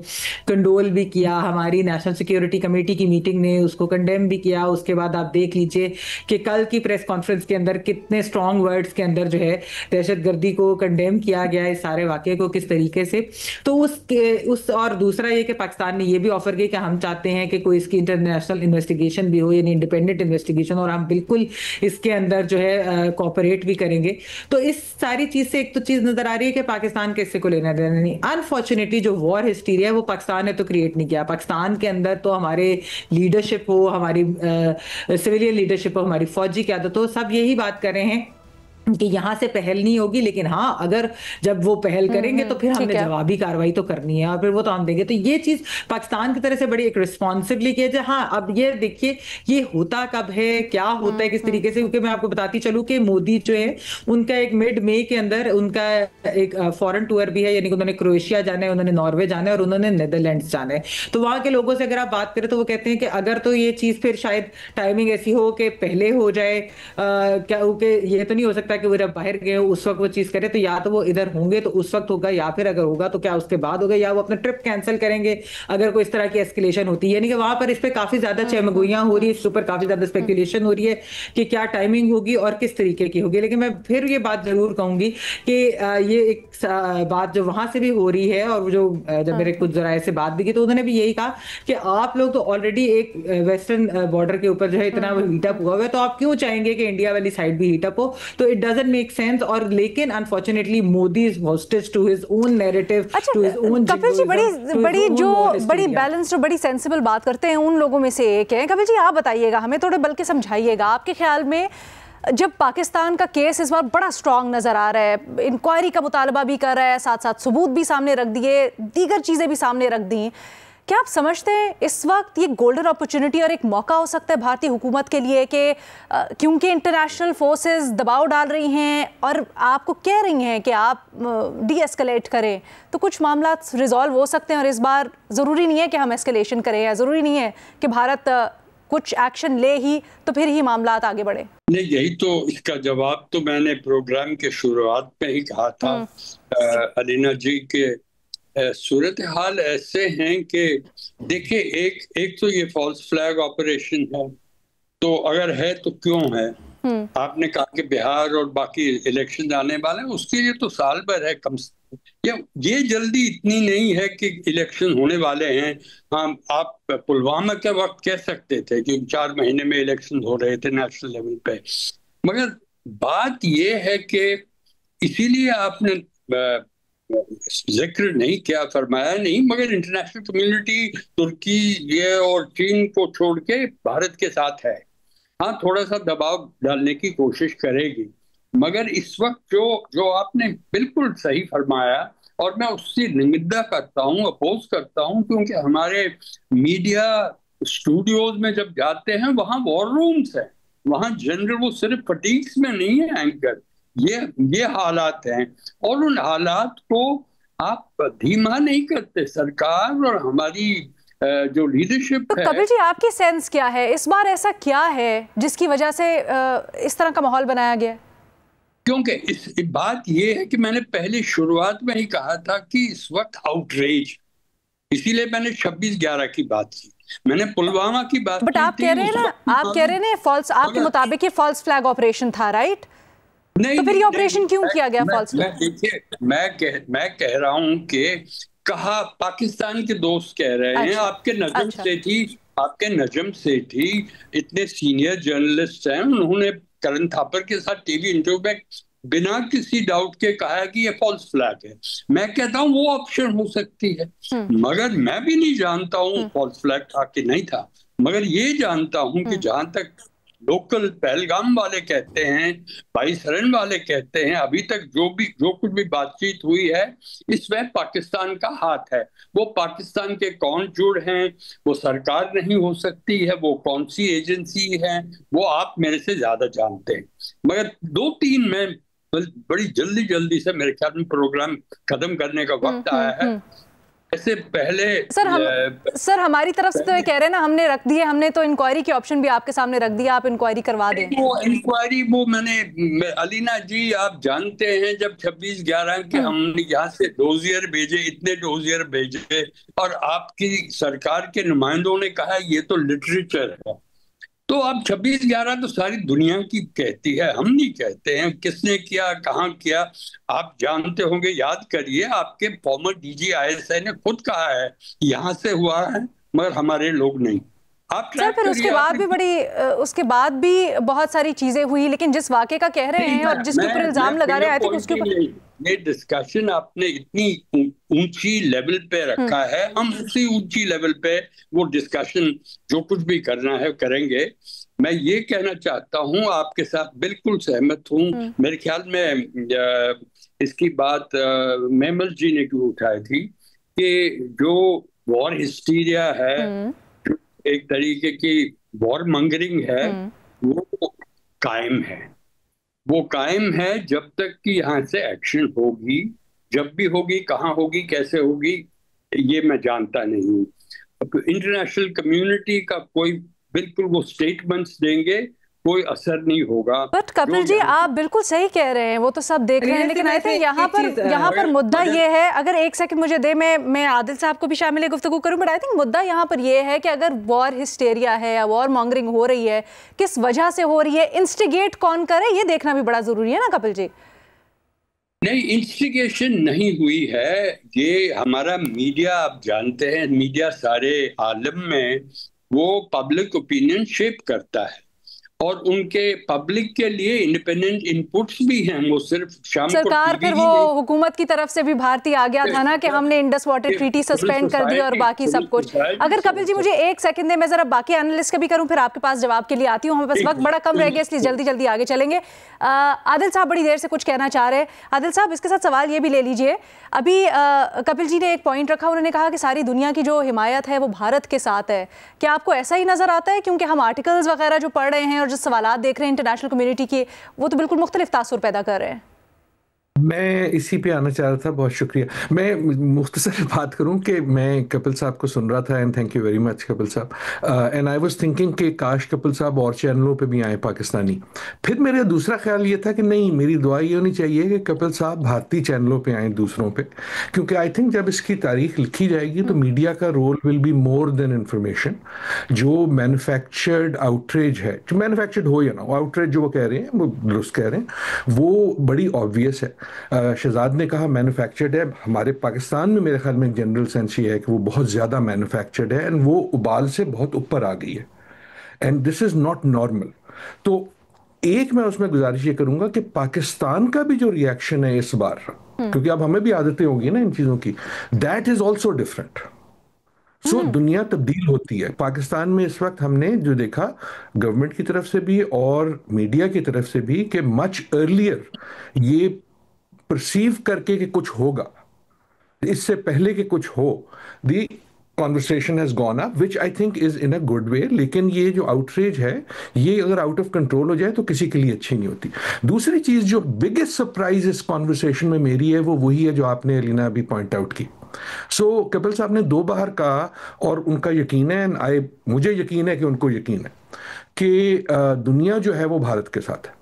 कंडोल भी किया, हमारी नेशनल सिक्योरिटी कमेटी की मीटिंग ने उसको कंडेम भी किया, उसके बाद आप देख लीजिए कि कल की प्रेस कॉन्फ्रेंस के अंदर कितने स्ट्रॉन्ग वर्ड्स के अंदर जो है दहशतगर्दी को कंडेम किया गया, इस सारे वाकये को किस तरीके से। तो उस और दूसरा ये कि पाकिस्तान ने ये भी ऑफर किया कि हम चाहते हैं कि कोई इसकी इंटरनेशनल इन्वेस्टिगेशन भी हो, यानी इंडिपेंडेंट इन्वेस्टिगेशन, और हम बिल्कुल इसके अंदर जो है कोऑपरेट भी करेंगे। तो इस सारी चीज से एक तो चीज नजर आ रही है कि पाकिस्तान के इससे को लेना देना नहीं। अनफॉर्चुनेटली जो वॉर हिस्टीरिया है वो पाकिस्तान ने तो क्रिएट नहीं किया। पाकिस्तान के अंदर तो हमारे लीडरशिप हो, हमारी सिविलियन लीडरशिप हो, हमारी फौजी क़यादत हो, सब यही बात कर रहे हैं कि यहाँ से पहल नहीं होगी, लेकिन हाँ अगर जब वो पहल करेंगे तो फिर हमने जवाबी कार्रवाई तो करनी है और फिर वो तो हम देंगे। तो ये चीज पाकिस्तान की तरह से बड़ी एक रिस्पॉन्सिबली की है। हाँ अब ये देखिए ये होता कब है, क्या होता है, किस तरीके से, क्योंकि मैं आपको बताती चलूँ कि मोदी जो है उनका एक मिड मई के अंदर उनका एक फॉरेन टूर भी है, यानी कि उन्होंने क्रोएशिया जाना है, उन्होंने नॉर्वे जाना है और उन्होंने नेदरलैंड्स जाना है। तो वहां के लोगों से अगर आप बात करें तो वो कहते हैं कि अगर तो ये चीज फिर शायद टाइमिंग ऐसी हो कि पहले हो जाए, क्या ये तो नहीं हो सकता कि वो जब बाहर गए उस वक्त वो चीज करे, तो या तो वो इधर होंगे तो उस वक्त होगा, या फिर अगर होगा तो क्या उसके बाद होगा, या वो अपना ट्रिप कैंसिल करेंगे अगर कोई इस तरह की एस्केलेशन होती है। यानी कि वहां पर इस पे काफी ज्यादा चहमगोइयां हो रही है, इसके ऊपर काफी ज्यादा स्पेकुलेशन हो रही है कि क्या टाइमिंग होगी और किस तरीके की होगी। लेकिन मैं फिर ये बात जरूर कहूंगी कि ये एक बात जो वहां से भी हो रही है, और जो जब मेरे कुछ जराये से बात भी की तो उन्होंने भी यही कहा कि आप लोग तो ऑलरेडी एक वेस्टर्न बॉर्डर के ऊपर जो है इतना हीटअप हुआ है, तो आप क्यों चाहेंगे कि इंडिया वाली साइड भी हीटअप हो? तो इट डजंट मेक सेंस। और लेकिन unfortunately Modi is hostage to his own narrative, to his own. Kapil ji बड़ी बैलेंस्ड और बड़ी सेंसिबल बात करते हैं उन लोगों में से एक है। कपिल जी आप बताइएगा, हमें थोड़े बल्कि समझाइएगा, आपके ख्याल में जब पाकिस्तान का केस इस बार बड़ा स्ट्रांग नजर आ रहा है, इंक्वायरी का मुतालबा भी कर रहा है, साथ साथ सबूत भी सामने रख दिए, दीगर चीजें भी सामने रख दी, क्या आप समझते हैं इस वक्त ये गोल्डन अपॉर्चुनिटी और एक मौका हो सकता है भारतीय हुकूमत के लिए कि क्योंकि इंटरनेशनल फोर्सेस दबाव डाल रही हैं और आपको कह रही हैं कि आप डी एस्केलेट करें, तो कुछ मामला रिजॉल्व हो सकते हैं और इस बार ज़रूरी नहीं है कि हम एस्केलेशन करें, या ज़रूरी नहीं है कि भारत कुछ एक्शन ले ही तो फिर ही मामला आगे बढ़े? नहीं, यही तो इसका जवाब तो मैंने प्रोग्राम के शुरुआत में ही कहा था अलीना जी के सूरत हाल ऐसे हैं कि देखिए, एक तो ये फॉल्स फ्लैग ऑपरेशन है, तो अगर है तो क्यों है? आपने कहा कि बिहार और बाकी इलेक्शन आने वाले हैं, उसके लिए तो साल भर है कम से कम। ये जल्दी इतनी नहीं है कि इलेक्शन होने वाले हैं। हाँ, आप पुलवामा के वक्त कह सकते थे कि 4 महीने में इलेक्शन हो रहे थे नेशनल लेवल पे, मगर बात ये है कि इसीलिए आपने जिक्र नहीं किया, फरमाया नहीं, मगर इंटरनेशनल कम्युनिटी तुर्की ये और चीन को छोड़ के भारत के साथ है। हाँ, थोड़ा सा दबाव डालने की कोशिश करेगी, मगर इस वक्त जो आपने बिल्कुल सही फरमाया, और मैं उससे निंदा करता हूँ, अपोज करता हूँ, क्योंकि हमारे मीडिया स्टूडियोज में जब जाते हैं वहाँ वॉर रूम्स है, वहाँ जनरल वो सिर्फ फटीक्स में नहीं है एंकर, ये हालात हैं, और उन हालात को आप धीमा नहीं करते सरकार और हमारी जो लीडरशिप है। कपिल जी आपकी सेंस क्या है, इस बार ऐसा क्या है जिसकी वजह से इस तरह का माहौल बनाया गया? क्योंकि इस बात ये है कि मैंने पहले शुरुआत में ही कहा था कि इस वक्त आउटरेज, इसीलिए मैंने 26/11 की बात की, मैंने पुलवामा की बात बट आप कह रहे हैं ना, आप कह रहे हैं फॉल्स, आपके मुताबिक ये फॉल्स फ्लैग ऑपरेशन था, राइट? नहीं, तो फिर ये ऑपरेशन क्यों किया गया फॉल्स? मैं कह रहा हूं कि कहा पाकिस्तान के दोस्त कह रहे हैं, आपके नजम सेठी, आपके नजम सेठी इतने सीनियर जर्नलिस्ट हैं, उन्होंने करण थापर के साथ टीवी इंटरव्यू में बिना किसी डाउट के कहा है कि ये फॉल्स फ्लैग है। मैं कहता हूं वो ऑप्शन हो सकती है, मगर मैं भी नहीं जानता हूं फॉल्स फ्लैग था कि नहीं था, मगर ये जानता हूं कि जहां तक लोकल पहलगाम वाले कहते हैं, भाई सरन वाले कहते हैं, अभी तक जो कुछ भी बातचीत हुई है इसमें पाकिस्तान का हाथ है। वो पाकिस्तान के कौन जुड़ हैं, वो सरकार नहीं हो सकती है, वो कौन सी एजेंसी है, वो आप मेरे से ज्यादा जानते हैं। मगर 2-3 में बड़ी जल्दी से मेरे ख्याल में प्रोग्राम खत्म करने का वक्त आया है। ऐसे पहले सर हमारी तरफ से तो ये कह रहे हैं ना, हमने रख दिए, हमने तो इंक्वायरी की ऑप्शन भी आपके सामने रख दिया, आप इंक्वायरी करवा दें। वो इंक्वायरी मैंने अलीना जी आप जानते हैं, जब 26/11 के हमने यहाँ से डोजियर भेजे, इतने डोजियर भेजे, और आपकी सरकार के नुमाइंदों ने कहा ये तो लिटरेचर है, तो अब 26/11 तो सारी दुनिया की कहती है, हम नहीं कहते हैं। किसने किया, कहाँ किया, आप जानते होंगे, याद करिए, आपके फॉर्मर डीजी ISI ने खुद कहा है यहाँ से हुआ है, मगर हमारे लोग नहीं। सर फिर उसके बाद भी बहुत सारी चीजें हुई, लेकिन जिस वाक़े का कह रहे हैं और जिसके ऊपर इल्जाम लगा रहे हैं, आई थिंक उसके ऊपर ये डिस्कशन आपने इतनी ऊंची लेवल पे रखा है, हम उसी ऊंची लेवल पे वो डिस्कशन जो कुछ भी करना है करेंगे। मैं ये कहना चाहता हूँ, आपके साथ बिल्कुल सहमत हूँ। मेरे ख्याल में इसकी बात मेमल जी ने क्यों उठाई थी कि जो वॉर हिस्टीरिया है, एक तरीके की वॉर मंगरिंग है, वो कायम है। वो कायम है जब तक कि यहाँ से एक्शन होगी। जब भी होगी, कहाँ होगी, कैसे होगी, ये मैं जानता नहीं हूँ। इंटरनेशनल कम्युनिटी का कोई बिल्कुल वो स्टेटमेंट्स देंगे, कोई असर नहीं होगा। बट कपिल जी, आप बिल्कुल सही कह रहे हैं, वो तो सब देख रहे हैं, लेकिन आई थिंक यहाँ पर मुद्दा ये है, अगर एक सेकंड मुझे दे, मैं आदिल साहब को भी शामिल गुफ्तगू करूं, बट आई थिंक मुद्दा यहाँ पर ये है कि अगर वॉर हिस्टेरिया है या वॉर मॉन्गरिंग हो रही है, किस वजह से हो रही है, इंस्टिगेट कौन करे, ये देखना भी बड़ा जरूरी है ना कपिल जी। नहीं, इंस्टिगेशन नहीं हुई है, ये हमारा मीडिया, आप जानते हैं मीडिया सारे आलम में वो पब्लिक ओपिनियन शेप करता है, और उनके पब्लिक के लिए इंडिपेंडेंट इनपुट्स भी हैं। वो सिर्फ शाम को सरकार फिर वो हुकूमत की तरफ से भी भारतीय आ गया था ना कि हमने इंडस वाटर ट्रीटी सस्पेंड कर दी और बाकी सब कुछ। अगर कपिल जी मुझे एक सेकंड दे, मैं जरा बाकी एनालिस्ट का भी करूं, फिर आपके पास जवाब के लिए आती हूं। हमें बस वक्त बड़ा कम रह गया, इसलिए जल्दी जल्दी आगे चलेंगे। आदिल साहब बड़ी देर से कुछ कहना चाह रहे हैं। आदिल साहब, इसके साथ सवाल ये भी ले लीजिए। अभी कपिल जी ने एक पॉइंट रखा, उन्होंने कहा कि सारी दुनिया की जो हिमायत है वो भारत के साथ है। क्या आपको ऐसा ही नजर आता है? क्योंकि हम आर्टिकल्स वगैरह जो पढ़ रहे हैं और जो सवालात देख रहे हैं इंटरनेशनल कम्युनिटी के, वो तो बिल्कुल मुख्तलिफ तासुर पैदा कर रहे हैं। मैं इसी पे आना चाह रहा था, बहुत शुक्रिया। मैं मुख्तसर बात करूं कि मैं कपिल साहब को सुन रहा था, and thank you very much Kapil साहब, एंड आई वाज थिंकिंग कि काश कपिल साहब और चैनलों पे भी आए पाकिस्तानी। फिर मेरा दूसरा ख्याल ये था कि नहीं, मेरी दुआ ये होनी चाहिए कि कपिल साहब भारतीय चैनलों पे आए दूसरों पे, क्योंकि आई थिंक जब इसकी तारीख लिखी जाएगी तो मीडिया का role will be more than information. जो मैन्युफैक्चर्ड आउटरीच है, जो मैन्युफैक्चर्ड हो या ना, आउटरीच जो वो कह रहे हैं, वो दुरुस्त कह रहे हैं, वो बड़ी ऑब्वियस है। शहजाद ने कहा मैन्युफैक्चर्ड है, हमारे पाकिस्तान में मेरे ख्याल में जनरल सेंस ये है कि वो बहुत ज़्यादा मैन्युफैक्चर्ड है, एंड वो उबाल से बहुत ऊपर आ गई है, and this is not normal. तो एक मैं उसमें गुजारिश ये करूंगा कि पाकिस्तान का भी जो रिएक्शन है इस बार, क्योंकि अब हमें भी आदतें होगी ना इन चीज़ों की, दैट इज़ ऑल्सो डिफरेंट। सो दुनिया तब्दील होती है। पाकिस्तान में इस वक्त हमने जो देखा गवर्नमेंट की तरफ से भी और मीडिया की तरफ से भी कि मच अर्लियर ये परसीव करके कि कुछ होगा, इससे पहले कि कुछ हो, the conversation has gone up, which I think is in a good way. लेकिन ये जो आउटरीच है, ये अगर आउट ऑफ कंट्रोल हो जाए तो किसी के लिए अच्छी नहीं होती। दूसरी चीज जो बिगेस्ट सरप्राइज इस कॉन्वर्सेशन में मेरी है, वो वही है जो आपने अलीना अभी पॉइंट आउट की। सो कपिल साहब ने दो बार कहा, और उनका यकीन है, मुझे यकीन है कि उनको यकीन है कि दुनिया जो है वो भारत के साथ है।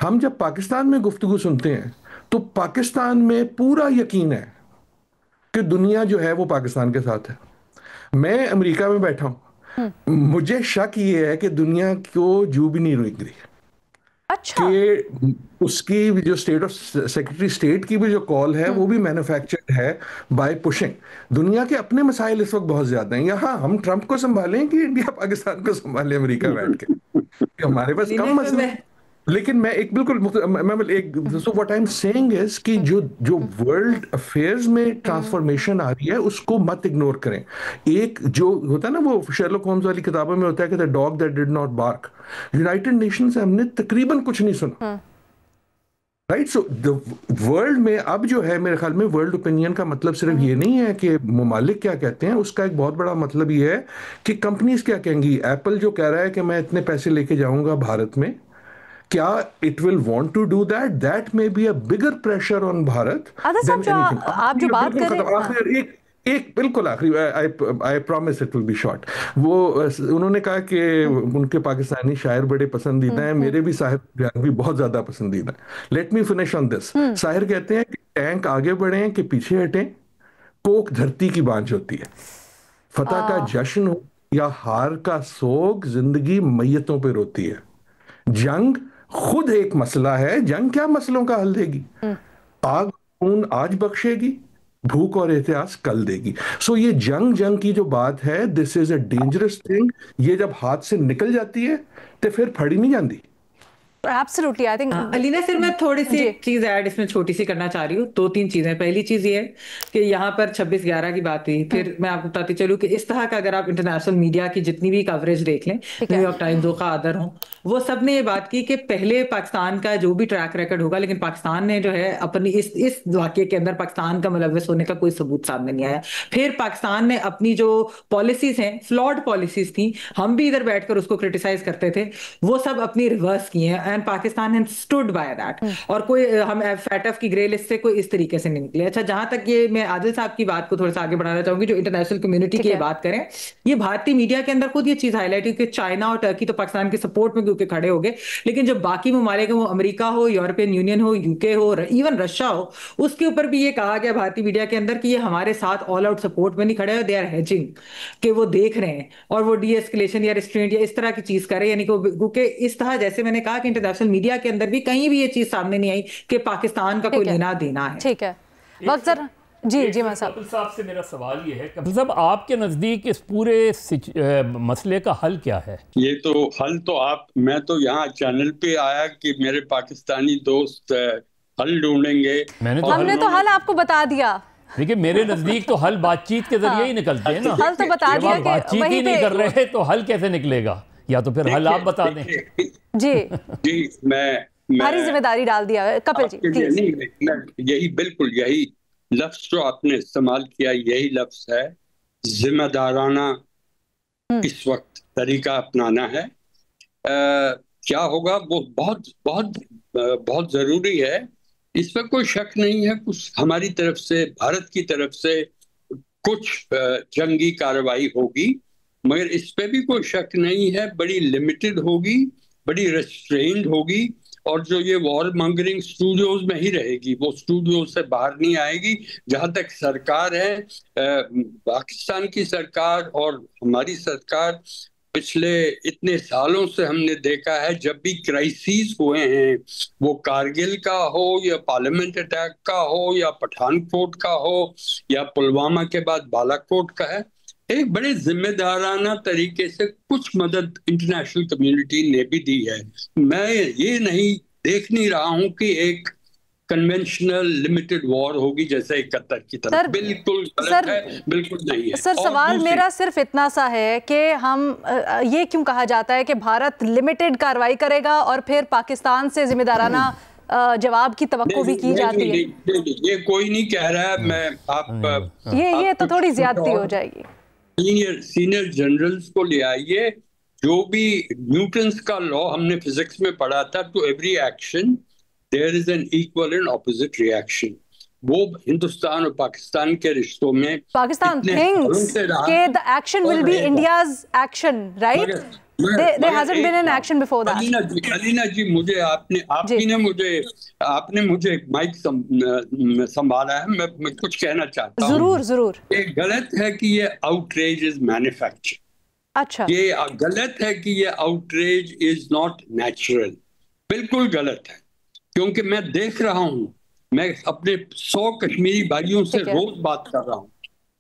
हम जब पाकिस्तान में गुफ्तगू सुनते हैं तो पाकिस्तान में पूरा यकीन है कि दुनिया जो है वो पाकिस्तान के साथ है। मैं अमेरिका में बैठा हूं, मुझे शक ये है कि दुनिया को जू भी नहीं रुक रही। अच्छा। कि उसकी जो स्टेट ऑफ सेक्रेटरी स्टेट की भी जो कॉल है वो भी मैन्युफैक्चर्ड है बाय पुशिंग। दुनिया के अपने मसाइल इस वक्त बहुत ज्यादा हैं। यहाँ हम ट्रंप को संभालें कि इंडिया पाकिस्तान को संभाले अमेरिका बैठ के, हमारे पास कम मसले। लेकिन मैं एक बिल्कुल so what I am saying is कि जो वर्ल्ड अफेयर्स में ट्रांसफॉर्मेशन आ रही है उसको मत इग्नोर करें। एक जो होता है ना, वो शेरलॉक होम्स वाली किताबों में होता है कि the dog that did not bark. United Nation से हमने तकरीबन कुछ नहीं सुना, राइट। सो द वर्ल्ड में अब जो है, मेरे ख्याल में वर्ल्ड ओपिनियन का मतलब सिर्फ ये नहीं है कि ममालिक क्या कहते हैं, उसका एक बहुत बड़ा मतलब ये है कि कंपनीज क्या कहेंगी। एप्पल जो कह रहा है कि मैं इतने पैसे लेके जाऊंगा भारत में, क्या it will want to do that? That may be a bigger pressure on Bharat. आप जो बात कर रहे हैं, एक बिल्कुल आखिरी, I promise it will be short. वो उन्होंने कहा कि उनके पाकिस्तानी शायर बड़े पसंदीदा हैं, मेरे भी साहिर भी बहुत ज्यादा पसंदीदा है। Let me finish on this. Sahir कहते हैं कि टैंक आगे बढ़े कि पीछे हटें, कोक धरती की बांझ होती है। फतह का जश्न हो या हार का सोग, जिंदगी मैयतों पे रोती है। जंग खुद एक मसला है, जंग क्या मसलों का हल देगी? आग खून आज बख्शेगी, भूख और एहतियास कल देगी। सो ये जंग की जो बात है, this is a dangerous thing. ये जब हाथ से निकल जाती है तो फिर फड़ी नहीं जाती। एब्सोल्युटली आई थिंक अलीना, सिर्फ मैं थोड़ी सी चीज ऐड इसमें छोटी सी करना चाह रही हूँ। 2-3 चीजें। पहली चीज ये है कि यहाँ पर 26/11 की बात हुई, फिर मैं आपको बताती चलूँ कि इस तरह का अगर आप इंटरनेशनल मीडिया की जितनी भी कवरेज देख लें, न्यूयॉर्क टाइम्स हो, अदर हो, वो सब ने ये बात की कि पहले पाकिस्तान का जो भी ट्रैक रिकॉर्ड होगा, लेकिन पाकिस्तान ने जो है अपनी इस वाकये के अंदर पाकिस्तान का मुलव्वस होने का कोई सबूत सामने नहीं आया। फिर पाकिस्तान ने अपनी जो पॉलिसीज हैं, फ्लॉड पॉलिसीज थी, हम भी इधर बैठकर उसको क्रिटिसाइज करते थे, वो सब अपनी रिवर्स की हैं, and Pakistan has stood by that. और कोई हम फैटफ की ग्रे लिस्ट से कोई इस तरीके से नहीं निकले। अच्छा, जहां तक ये मैं आदिल साहब की बात को थोड़ा सा आगे बढ़ाना चाहूंगी, जो इंटरनेशनल कम्युनिटी की बात करें, ये भारतीय मीडिया के अंदर खुद ये चीज हाईलाइट हुई कि चाइना और टर्की तो पाकिस्तान के सपोर्ट में क्योंकि खड़े हो गए, लेकिन जब बाकी ममालिक वो अमेरिका हो, यूरोपियन यूनियन हो, यूके हो, इवन रशिया हो, उसके ऊपर भी ये कहा गया भारतीय मीडिया के अंदर कि ये हमारे साथ ऑल आउट सपोर्ट में नहीं खड़े हो, दे आर हेजिंग, कि वो देख रहे हैं और वो डी एस्केलेशन या रिस्ट्रेंट या इस तरह की चीज करे, यानी क्योंकि इस तरह जैसे मैंने कहा कि इंटरनेशनल मीडिया के अंदर भी कहीं भी ये चीज सामने नहीं आई कि पाकिस्तान का कोई लेना देना है। ठीक है, वक्त जरा जी मैं कपिल साहब से मेरा सवाल ये है, कपिल साहब आपके नजदीक इस पूरे मसले का हल क्या है? ये तो हल तो मैं तो यहाँ चैनल पे आया कि मेरे पाकिस्तानी दोस्त हल ढूंढेंगे, हमने तो हल आपको बता दिया। देखिए, मेरे नजदीक तो हल बातचीत के जरिए ही निकलते हैं ना। हल तो बता दिया कि बातचीत ही नहीं कर रहे तो हल कैसे निकलेगा? या तो फिर हल आप बता दें। जी मैं भारी जिम्मेदारी डाल दिया कपिल जी, प्लीज। यही बिल्कुल यही लफ्ज जो आपने इस्तेमाल किया, यही लफ्ज है जिम्मेदाराना इस वक्त तरीका अपनाना है। क्या होगा वो बहुत बहुत बहुत जरूरी है, इस पर कोई शक नहीं है। कुछ हमारी तरफ से, भारत की तरफ से कुछ जंगी कार्रवाई होगी, मगर इस पे भी कोई शक नहीं है बड़ी लिमिटेड होगी, बड़ी रेस्ट्रेन्ड होगी, और जो ये वॉर मॉन्गरिंग स्टूडियोज में ही रहेगी, वो स्टूडियो से बाहर नहीं आएगी। जहां तक सरकार है, पाकिस्तान की सरकार और हमारी सरकार, पिछले इतने सालों से हमने देखा है जब भी क्राइसिस हुए हैं, वो कारगिल का हो या पार्लियामेंट अटैक का हो या पठानकोट का हो या पुलवामा के बाद बालाकोट का है, एक बड़े जिम्मेदाराना तरीके से कुछ मदद इंटरनेशनल कम्युनिटी ने भी दी है। मैं ये नहीं देख नहीं रहा हूं कि एक कन्वेंशनल लिमिटेड वॉर होगी जैसे 71 की तरह। बिल्कुल गलत है, बिल्कुल नहीं है। सर, सवाल मेरा सिर्फ इतना सा है कि हम ये क्यों कहा जाता है कि भारत लिमिटेड कार्रवाई करेगा और फिर पाकिस्तान से जिम्मेदाराना जवाब की तवक्को भी की जाती है? ये कोई नहीं कह रहा है। मैं आप ये तो थोड़ी ज्यादती हो जाएगी। सीनियर जनरल्स को ले आइए, जो भी न्यूटन्स का लॉ हमने फिजिक्स में पढ़ा था, to every action there is an equal and opposite reaction. वो हिंदुस्तान और पाकिस्तान के रिश्तों में पाकिस्तान थिंक्स कि the action will be India's action, right? There hasn't been an action before that. Alina ji, मुझे आपने मुझे माइक संभाला है, मैं कुछ कहना चाहता हूँ। जरूर। ये गलत है कि ये आउटरेज इज मैन्युफैक्चर। अच्छा, ये गलत है कि ये आउटरेज इज नॉट नेचुरल। बिल्कुल गलत है, क्योंकि मैं देख रहा हूँ, मैं अपने 100 कश्मीरी भाइयों से रोज बात कर रहा हूँ।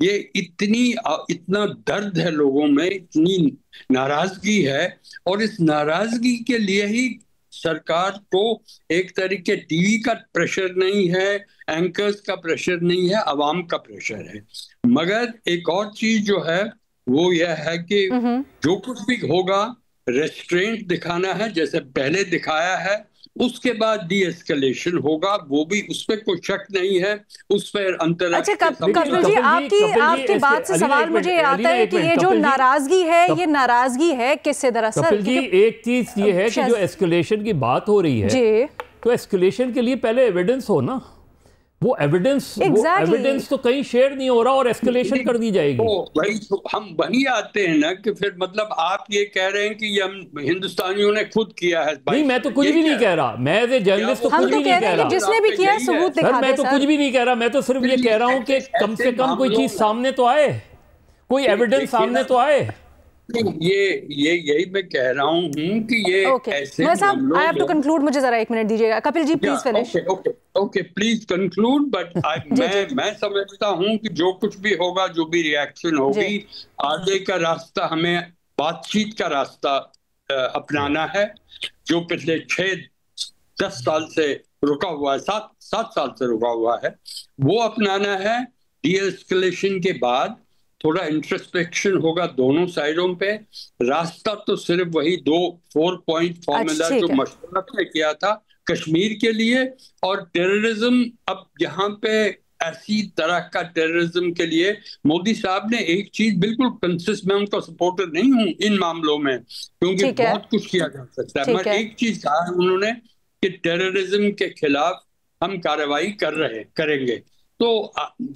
ये इतना दर्द है लोगों में, इतनी नाराजगी है, और इस नाराजगी के लिए ही सरकार को एक तरीके टीवी का प्रेशर नहीं है, एंकर्स का प्रेशर नहीं है, अवाम का प्रेशर है। मगर एक और चीज जो है वो यह है कि जो कुछ भी होगा रेस्ट्रेंट दिखाना है, जैसे पहले दिखाया है, उसके बाद डी एस्केलेशन होगा, वो भी उस पर कोई शक नहीं है। उस पर अंतर्राष्ट्रीय। अच्छा कपिल जी, आपकी बात से सवाल मुझे आता है कि ये जो नाराजगी है, ये नाराजगी है किससे? दरअसल कपिल जी, एक चीज ये है कि जो एस्केलेशन की बात हो रही है, तो एस्केलेशन के लिए पहले एविडेंस हो ना। वो एविडेंस तो कहीं शेयर नहीं हो रहा और एस्केलेशन कर दी जाएगी। वही तो हम वही आते हैं ना कि फिर मतलब आप ये कह रहे हैं कि ये हम हिंदुस्तानियों ने खुद किया है। नहीं, मैं तो कुछ भी नहीं कह रहा। मैं एज ए जर्नलिस्ट तो कुछ भी नहीं कह रहा। जिसने भी किया सबूत दिखा दे। मैं तो कुछ भी नहीं कह रहा। मैं तो सिर्फ ये कह रहा हूँ कि कम से कम कोई चीज सामने तो आए, कोई एविडेंस सामने तो आए। यही मैं कह रहा हूँ कि ये ऐसे साहब, आई हैव टू कंक्लूड, मुझे जरा 1 मिनट दीजिएगा। Kapil ji please finish. Okay please conclude. But मैं समझता हूँ कि जो कुछ भी होगा, जो भी रिएक्शन होगी, आगे का रास्ता हमें बातचीत का रास्ता अपनाना है। जो पिछले 10 साल से रुका हुआ है, 7 साल से रुका हुआ है, वो अपनाना है। डी-एस्केलेशन के बाद थोड़ा इंट्रोस्पेक्शन होगा दोनों साइडों पे। रास्ता तो सिर्फ वही 4 पॉइंट फॉर्मूला जो मशवरत ने किया था कश्मीर के लिए। और टेररिज्म, अब यहाँ पे ऐसी तरह का टेररिज्म के लिए मोदी साहब ने एक चीज बिल्कुल कंसिस्ट, मैं उनका सपोर्टर नहीं हूं इन मामलों में, क्योंकि बहुत कुछ किया जा सकता है, मगर एक चीज कहा उन्होंने कि टेररिज्म के खिलाफ हम कार्रवाई करेंगे। तो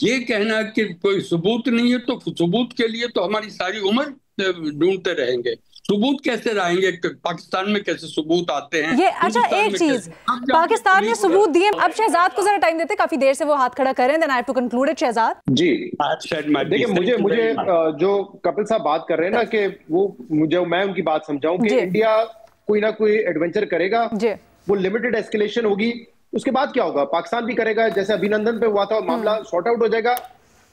ये कहना कि कोई सबूत नहीं है, तो सबूत के लिए तो हमारी सारी उम्र ढूंढते रहेंगे। सबूत कैसे रहेंगे? पाकिस्तान में कैसे सबूत आते हैं? ये अच्छा, एक चीज, पाकिस्तान ने सबूत दिए। अब शहजाद को जरा टाइम देते, काफी देर से वो हाथ खड़ा कर रहे हैं। Then I have to conclude it. Shahzad ji, देखिए मुझे जो कपिल साहब बात कर रहे हैं ना, कि वो मैं उनकी बात समझाऊं कि इंडिया कोई ना कोई एडवेंचर करेगा, वो लिमिटेड एस्केलेशन होगी, उसके बाद क्या होगा? पाकिस्तान भी करेगा, जैसे अभिनंदन पे हुआ था, मामला सॉर्ट आउट हो जाएगा।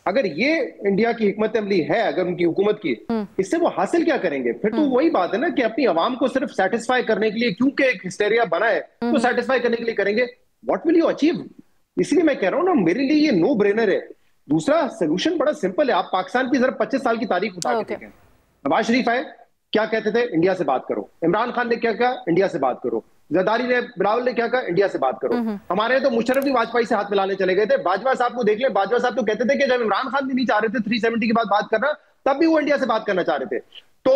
अगर ये इंडिया की हिकमत अमली है, अगर उनकी हुकूमत की, इससे वो हासिल क्या करेंगे? फिर तो वही बात है ना कि अपनी आवाम को सिर्फ सेटिस्फाई करने के लिए, क्योंकि एक हिस्टेरिया बना है, तो सेटिस्फाई करने के लिए करेंगे। What will you achieve? इसलिए मैं कह रहा हूं ना, मेरे लिए ये नो ब्रेनर है। दूसरा सोल्यूशन बड़ा सिंपल है। आप पाकिस्तान की जरा 25 साल की तारीख उठा के देखें। नवाज शरीफ आए, क्या कहते थे? इंडिया से बात करो। इमरान खान ने क्या कहा? इंडिया से बात करो। जरदारी ने, बिलावल ने क्या कहा? इंडिया से बात करो। हमारे तो मुशर्रफ भी वाजपेयी से हाथ मिलाने चले गए थे। बाजवा साहब को देख ले, बाजवा साहब तो कहते थे कि जब इमरान खान भी नहीं चाह रहे थे 370 की बात करना, तब भी वो इंडिया से बात करना चाह रहे थे। तो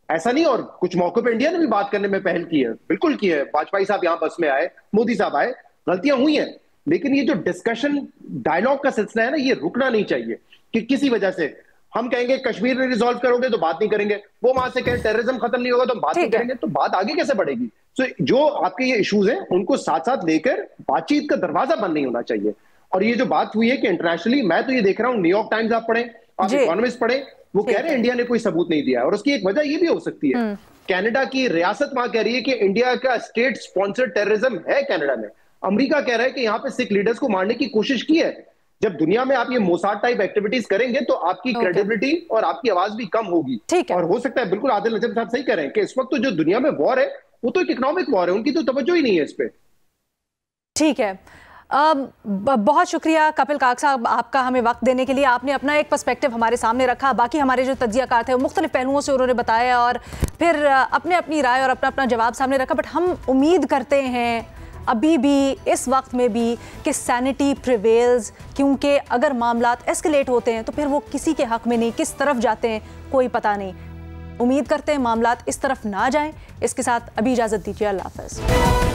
ऐसा नहीं, और कुछ मौकों पे इंडिया ने भी बात करने में पहल की है, बिल्कुल की है। वाजपेयी साहब यहाँ बस में आए, मोदी साहब आए, गलतियां हुई हैं, लेकिन ये जो डिस्कशन डायलॉग का सिलसिला है ना, ये रुकना नहीं चाहिए कि किसी वजह से हम कहेंगे कश्मीर में रिजॉल्व करोगे तो बात नहीं करेंगे, वो वहां से कहें टेररिज्म खत्म नहीं होगा तो हम बात नहीं करेंगे, तो बात आगे कैसे बढ़ेगी? तो जो आपके ये इश्यूज हैं उनको साथ साथ लेकर बातचीत का दरवाजा बंद नहीं होना चाहिए। और ये जो बात हुई है कि इंटरनेशनली, मैं तो ये देख रहा हूं, न्यूयॉर्क टाइम्स आप पढ़े, आप इकोनॉमिस्ट पढ़े, वो कह रहे हैं इंडिया ने कोई सबूत नहीं दिया। और उसकी एक वजह ये भी हो सकती है, कनाडा की रियासत वहां कह रही है कि इंडिया का स्टेट स्पॉन्सर्ड टेररिज्म है कनाडा में। अमेरिका कह रहा है कि यहाँ पे सिख लीडर्स को मारने की कोशिश की है। जब दुनिया में आप ये मोसाद टाइप एक्टिविटीज करेंगे तो आपकी क्रेडिबिलिटी और आपकी आवाज भी कम होगी। और हो सकता है, बिल्कुल आदिल नजम साहब सही कह रहे हैं कि इस वक्त तो जो दुनिया में वॉर है वो तो एक इकोनॉमिक वॉर है, उनकी तो तवज्जो ही नहीं है इस पे। ठीक है, बहुत शुक्रिया कपिल काक साहब आपका हमें वक्त देने के लिए। आपने अपना एक पर्सपेक्टिव हमारे सामने रखा, बाकी हमारे जो तज्जियाकार थे वो मुख्तलिफ पहलुओं से उन्होंने बताया और फिर अपने अपनी राय और अपना अपना जवाब सामने रखा। बट हम उम्मीद करते हैं अभी भी, इस वक्त में भी, कि सैनिटी प्रिवेल्स, क्योंकि अगर मामलात एस्केलेट होते हैं तो फिर वो किसी के हक में नहीं, किस तरफ जाते हैं कोई पता नहीं। उम्मीद करते हैं मामलात इस तरफ ना जाएं। इसके साथ अभी इजाज़त दीजिए, अल्लाह हाफ़िज़।